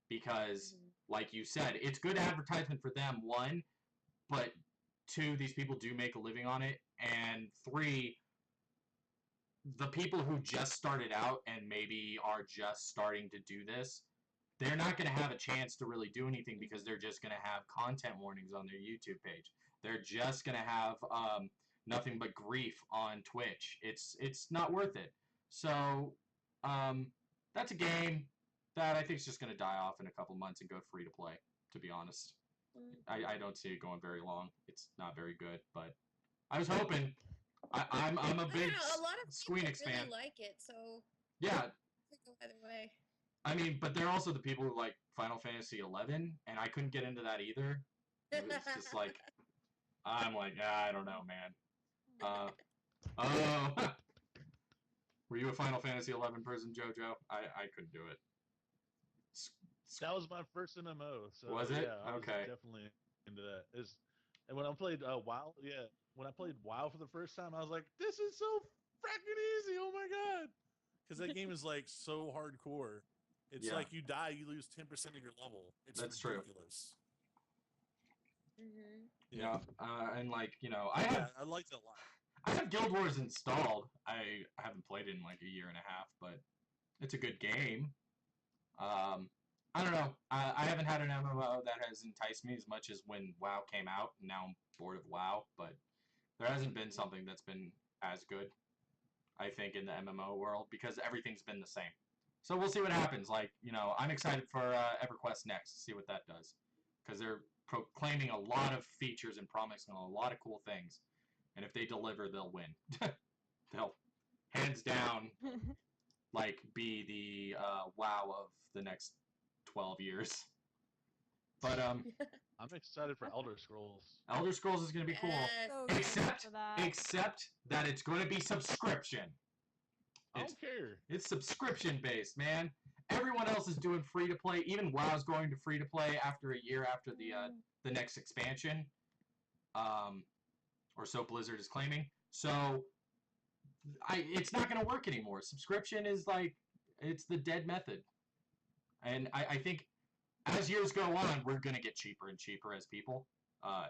Because, like you said, it's good advertisement for them, one, but two, these people do make a living on it, and three, the people who just started out and maybe are just starting to do this, they're not going to have a chance to really do anything because they're just going to have content warnings on their YouTube page. They're just going to have nothing but grief on Twitch. It's not worth it. So that's a game that I think is just going to die off in a couple months and go free to play, to be honest. I don't see it going very long. It's not very good, but I was hoping. I'm a big a lot of Squeenix people fan. really like it, so Yeah. it could go either way. I mean, but they're also the people who like Final Fantasy 11, and I couldn't get into that either. It was just like, I'm like, I don't know, man. Oh, were you a Final Fantasy 11 person, JoJo? I couldn't do it. That was my first MMO. So Was it? Yeah, I was Okay. definitely into that. And when I played WoW, when I played WoW for the first time, I was like, this is so freaking easy. Oh my god! Because that game is like so hardcore. It's Yeah. like you die, you lose 10% of your level. It's That's ridiculous. Yeah. And like, I liked it a lot. I have Guild Wars installed. I haven't played it in like a year and a half, but it's a good game. I don't know. I haven't had an MMO that has enticed me as much as when WoW came out. And now I'm bored of WoW, but there hasn't been something that's been as good, I think, in the MMO world because everything's been the same. So we'll see what happens. Like, I'm excited for EverQuest next, see what that does. Because they're proclaiming a lot of features and promising a lot of cool things. And if they deliver, they'll win. They'll, hands down, like, be the WoW of the next 12 years. But I'm excited for Elder Scrolls. Elder Scrolls is going to be cool. So Except for that. Except that it's going to be subscription. I don't care. It's subscription based, man. Everyone else is doing free to play. Even WoW's going to free to play after a year after the next expansion, or so Blizzard is claiming. So it's not going to work anymore. Subscription is like it's the dead method, and I think as years go on, we're going to get cheaper and cheaper as people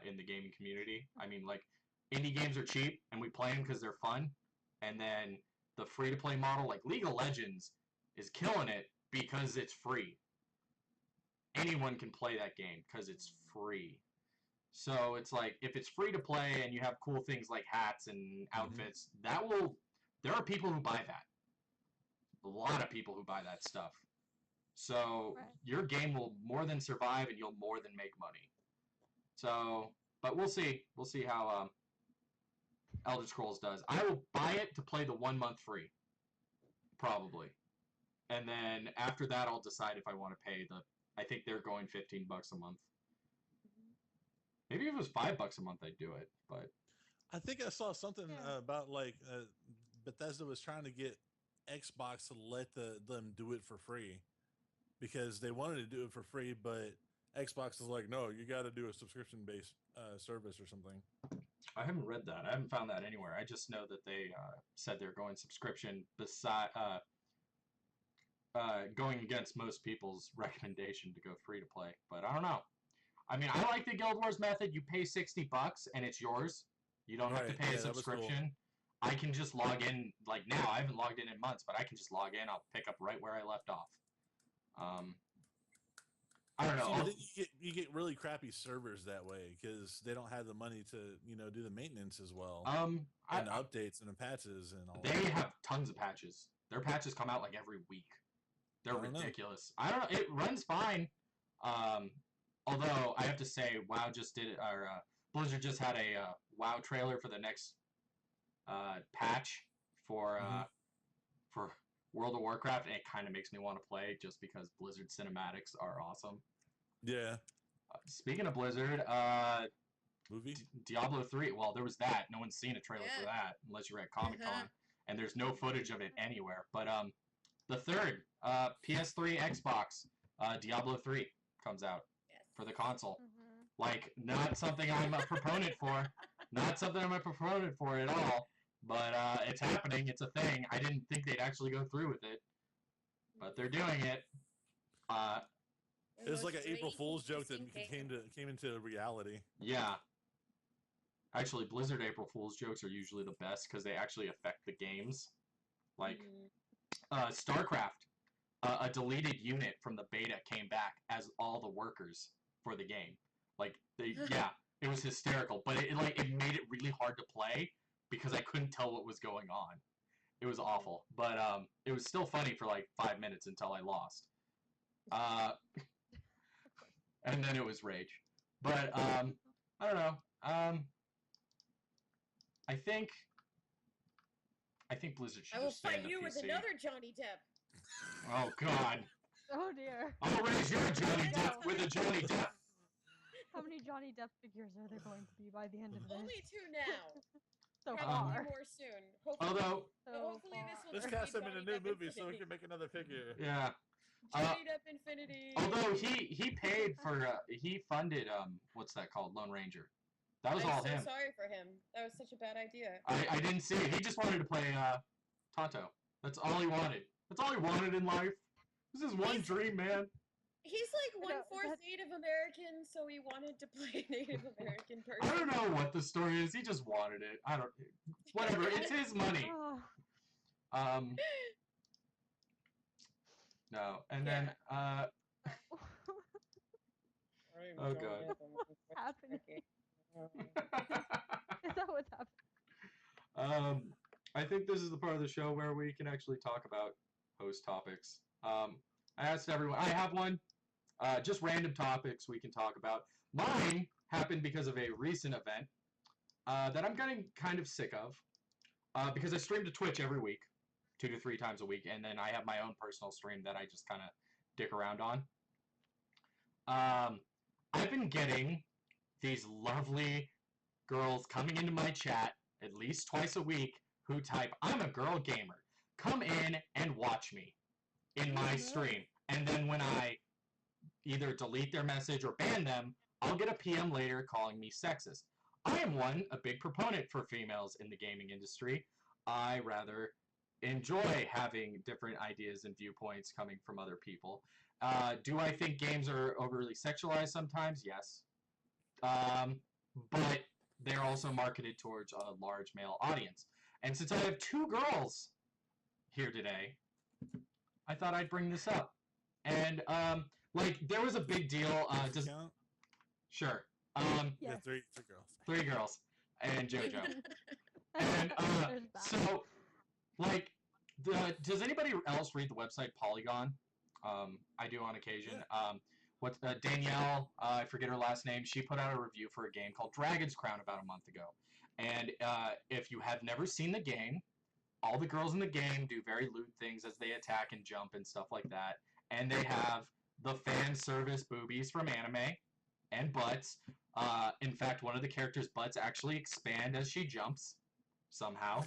in the gaming community. I mean, like indie games are cheap, and we play them because they're fun, and then the free-to-play model, like League of Legends, is killing it because it's free. Anyone can play that game because it's free. So it's like, if it's free to play and you have cool things like hats and outfits, there are people who buy that. A lot of people who buy that stuff. So your game will more than survive and you'll more than make money. So, but we'll see. We'll see how Elder Scrolls does. I will buy it to play the 1 month free, probably, and then after that, I'll decide if I want to pay I think they're going $15 a month. Maybe if it was $5 a month, I'd do it. But I think I saw something about like Bethesda was trying to get Xbox to let them do it for free because they wanted to do it for free, but Xbox is like, no, you got to do a subscription-based service or something. I haven't read that. I haven't found that anywhere. I just know that they said they're going subscription beside going against most people's recommendation to go free to play. But I don't know. I mean, I like the Guild Wars method. You pay $60 and it's yours. You don't have to pay a subscription. Cool. I can just log in. Like now, I haven't logged in months, but I can just log in. I'll pick up right where I left off. I don't know. You get really crappy servers that way because they don't have the money to do the maintenance as well. And updates and the patches and all. They have tons of patches. Their patches come out like every week. They're ridiculous. I don't know. It runs fine. Although I have to say, WoW just did it. Or Blizzard just had a WoW trailer for the next patch for World of Warcraft, and it kind of makes me want to play just because Blizzard cinematics are awesome. Yeah. Speaking of Blizzard, movie Diablo 3. Well, there was that. No one's seen a trailer for that unless you're at Comic-Con, and there's no footage of it anywhere. But the third PS3, Xbox, Diablo 3 comes out for the console. Like, not something I'm a proponent for. Not something I'm a proponent for at all. But it's happening. It's a thing. I didn't think they'd actually go through with it, but they're doing it. It was like an April Fool's joke that came into reality. Yeah. Actually, Blizzard April Fool's jokes are usually the best because they actually affect the games. Like StarCraft. a deleted unit from the beta came back as all the workers for the game. Like, yeah, it was hysterical, but it made it really hard to play because I couldn't tell what was going on. It was awful, but it was still funny for like 5 minutes until I lost. And then it was rage. But I don't know. I think Blizzard should I will just stay in fight the you PC. with another Johnny Depp. Oh God! Oh dear. I'll raise your Johnny No. Depp with a Johnny Depp. How many Johnny Depp figures are there going to be by the end of this? Only 2 now. So Probably far. more soon. Hopefully, Although, but hopefully this will Let's just cast be him in a Johnny new Depp movie so we Infinity. can make another figure. yeah. Johnny Depp Infinity. Although he paid for he funded what's that called, Lone Ranger. That was I'm all so him. sorry for him. That was such a bad idea. I didn't see it. He just wanted to play Tonto. That's all he wanted. That's all he wanted in life. This is one dream, man. He's like I know, 1/4 that- Native American, so he wanted to play a Native American person. I don't know what the story is. He just wanted it. I don't. Whatever. It's his money. Oh. No. And then I'm Oh, Johnny God. Depp, I'm Happening. okay. Is that what's happening? I think this is the part of the show where we can actually talk about host topics. I asked everyone. I have one. Just random topics we can talk about. Mine happened because of a recent event that I'm getting kind of sick of because I stream to Twitch every week, 2 to 3 times a week, and then I have my own personal stream that I just kind of dick around on. I've been getting these lovely girls coming into my chat at least twice a week who type, "I'm a girl gamer. Come in and watch me in my stream." And then when I either delete their message or ban them, I'll get a PM later calling me sexist. I am a big proponent for females in the gaming industry. I rather enjoy having different ideas and viewpoints coming from other people. Do I think games are overly sexualized sometimes? Yes. But they're also marketed towards a large male audience. And since I have 2 girls here today, I thought I'd bring this up. And there was a big deal. Count? Sure. Yeah, Yes. 3 girls. 3 girls and JoJo. And There's that. so, does anybody else read the website Polygon? I do on occasion. Danielle, I forget her last name, she put out a review for a game called Dragon's Crown about a month ago. And if you have never seen the game, all the girls in the game do very lewd things as they attack and jump and stuff like that. And they have the fan service boobies from anime and butts. In fact, one of the characters' butts actually expand as she jumps somehow.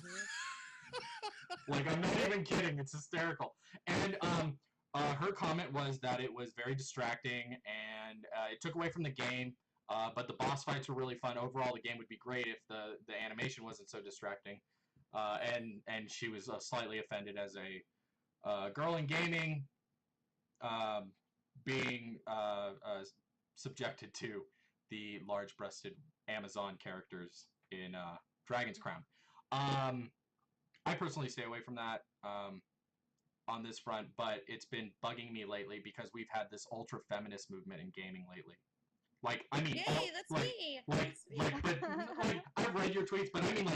I'm not even kidding. It's hysterical. And her comment was that it was very distracting and it took away from the game. But the boss fights were really fun. Overall, the game would be great if the animation wasn't so distracting. And she was slightly offended as a girl in gaming being subjected to the large-breasted Amazon characters in Dragon's Crown. I personally stay away from that on this front, but it's been bugging me lately because we've had this ultra-feminist movement in gaming lately. Yay, that's me. I've read your tweets, but I mean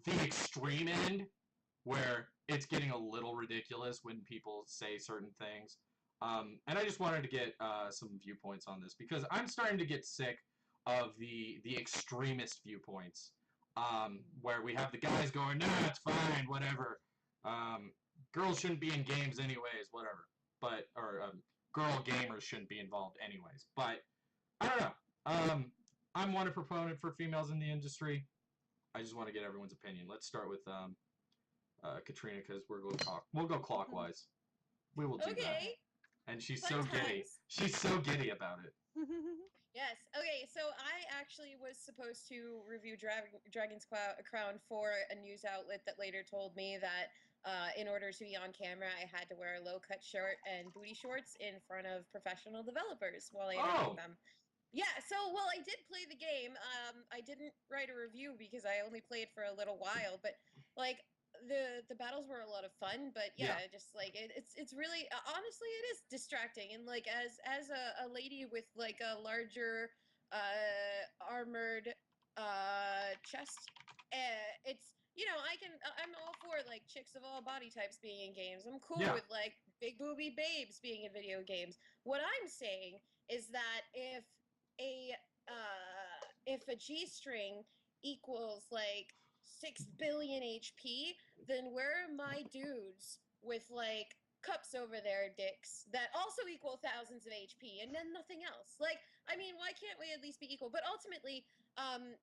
the extreme end where it's getting a little ridiculous when people say certain things. And I just wanted to get some viewpoints on this because I'm starting to get sick of the extremist viewpoints where we have the guys going, "Nah, it's fine, whatever. Girls shouldn't be in games anyways, whatever." Or girl gamers shouldn't be involved anyways. But I don't know. I'm one proponent for females in the industry. I just want to get everyone's opinion. Let's start with Katrina because we'll go clockwise. We will do that. Okay. And she's Fun so giddy. times. She's so giddy about it. Yes. Okay. So I actually was supposed to review Dragon's Crown for a news outlet that later told me that in order to be on camera, I had to wear a low-cut shirt and booty shorts in front of professional developers while I interviewed them. Yeah. So, well, I did play the game. I didn't write a review because I only played for a little while, but the battles were a lot of fun, but yeah, just like it's really honestly it is distracting, and like as a lady with like a larger armored chest, it's I'm all for like chicks of all body types being in games. I'm cool with like big booby babes being in video games. What I'm saying is that if a G-string equals like 6 billion HP, then where are my dudes with like cups over their dicks that also equal thousands of HP and then nothing else? Like, I mean, why can't we at least be equal? But ultimately, I'm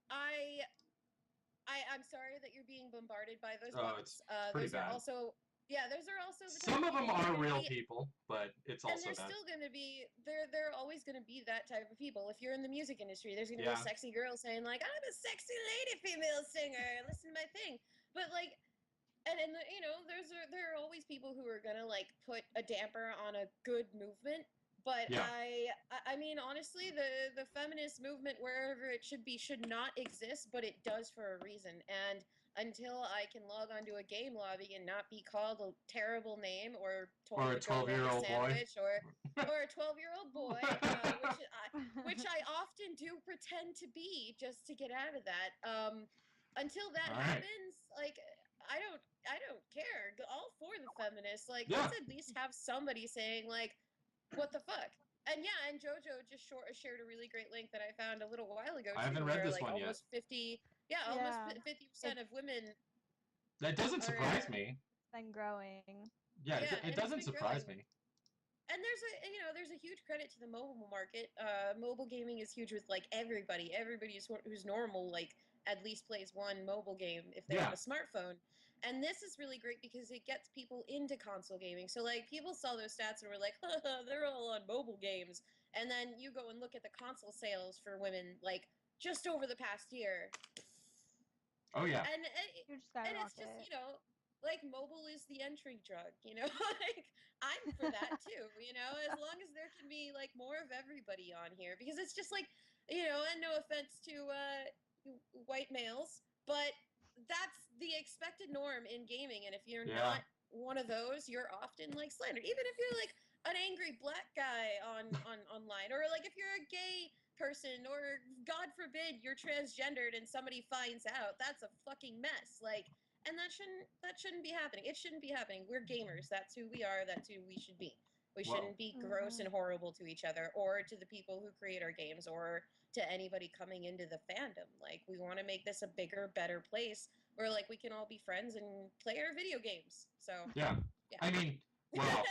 sorry that you're being bombarded by those bots. Pretty those bad. are also those are also the some of them are real people, but it's also and they're bad. still going to be they're always going to be that type of people. If you're in the music industry, there's going to be a sexy girl saying like, I'm a sexy lady female singer, listen to my thing. But like and there are always people who are going to like put a damper on a good movement. But I mean, honestly, the feminist movement, wherever it should be, should not exist, but it does for a reason. And until I can log onto a game lobby and not be called a terrible name or told a to go make a 12-year-old sandwich or a 12-year-old boy, which I often do pretend to be just to get out of that. Until that happens, like I don't care. All for the feminists. Like let's at least have somebody saying like, what the fuck? And yeah, and Jojo just shared a really great link that I found a little while ago. I haven't read this one almost yet. 50% of women. That doesn't surprise me. Been growing. Yeah, it doesn't surprise me. And there's a huge credit to the mobile market. Mobile gaming is huge with like everybody. Everybody who's normal like at least plays one mobile game if they have a smartphone. And this is really great because it gets people into console gaming. So like people saw those stats and were like, they're all on mobile games. And then you go and look at the console sales for women like just over the past year. Oh yeah. And it's just like mobile is the entry drug, like I'm for that too, as long as there can be like more of everybody on here, because it's just like, and no offense to white males, but that's the expected norm in gaming. And if you're not one of those, you're often like slandered, even if you're like an angry black guy on online, or like if you're a gay person, or God forbid you're transgendered and somebody finds out, that's a fucking mess. Like, and that shouldn't be happening. It shouldn't be happening. We're gamers. That's who we are. That's who we should be. We shouldn't be gross and horrible to each other, or to the people who create our games, or to anybody coming into the fandom. Like, we want to make this a bigger, better place where like we can all be friends and play our video games. So yeah. I mean, well,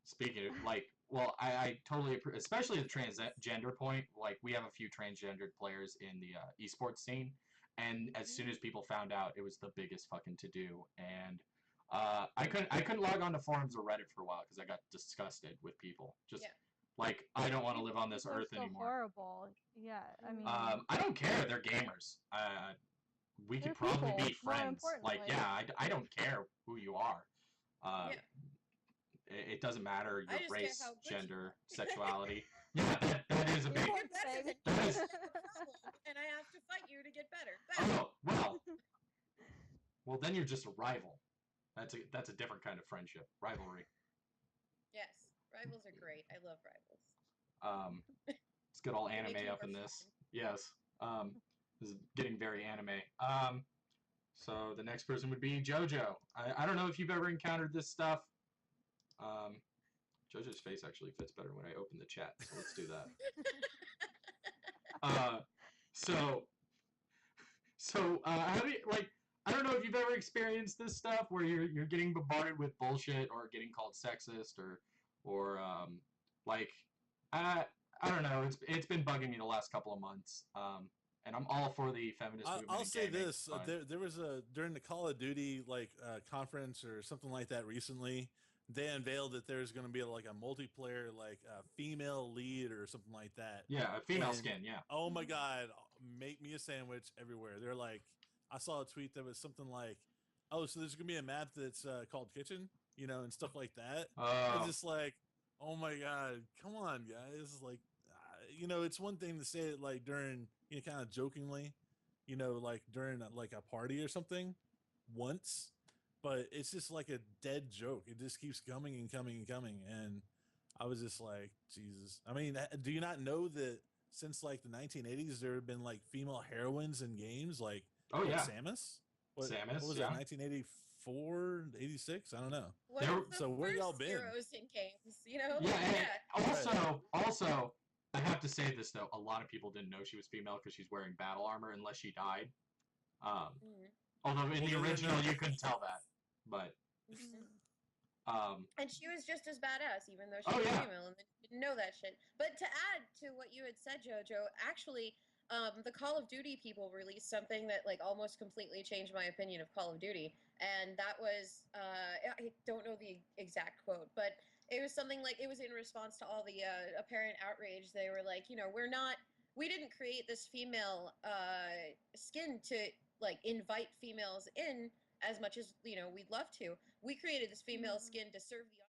speaking of like, well, I totally appreciate, especially the transgender point. Like, we have a few transgendered players in the esports scene, and as soon as people found out, it was the biggest fucking to do. And I couldn't log on to forums or Reddit for a while because I got disgusted with people. Just like, I don't want to live on this earth anymore. Horrible. Yeah, I mean. I don't care. They're gamers. We could probably be friends. Like, yeah, I don't care who you are. It doesn't matter your race, gender, sexuality. Yeah, that is a big. That is and I have to fight you to get better. Oh well. Well, then you're just a rival. That's a different kind of friendship, rivalry. Yes, rivals are great. I love rivals. Let's get all anime up in this. Yes. This is getting very anime. So the next person would be Jojo. I don't know if you've ever encountered this stuff. Jojo's face actually fits better when I open the chat, so let's do that. How do you, like, I don't know if you've ever experienced this stuff where you're getting bombarded with bullshit or getting called sexist or like, I don't know, it's been bugging me the last couple of months. And I'm all for the feminist movement. I'll say gaming, this: there was during the Call of Duty conference or something like that recently. They unveiled that there's going to be like a multiplayer female lead or something like that. Yeah, a female skin. Yeah. Oh my God! Make me a sandwich everywhere. They're like, I saw a tweet that was something like, "Oh, so there's going to be a map that's called Kitchen, and stuff like that." It's just like, oh my God, come on, guys! Like, it's one thing to say it like during, kind of jokingly, like during like a party or something, once. but it's just like a dead joke. It just keeps coming and coming and coming, and I was just like, Jesus. I mean, do you not know that since like the 1980s there have been like female heroines in games, like Oh yeah, Samus? Samus. What was Yeah. that? 1984, 86? I don't know. One There- of the So where y'all first been? heroes in games, you know? Yeah, and Yeah. also, I have to say this though. A lot of people didn't know she was female because she's wearing battle armor unless she died. Mhm. Although in the Well, then- original you couldn't tell that, but Mhm. um, And she was just as badass, even though she Oh, was yeah. female, and they didn't know that shit. But to add to what you had said, Jojo, actually, the Call of Duty people released something that like almost completely changed my opinion of Call of Duty, and that was I don't know the exact quote, but it was something like it was in response to all the apparent outrage. They were like, we didn't create this female skin to like invite females in as much as we'd love to. We created this female skin to serve the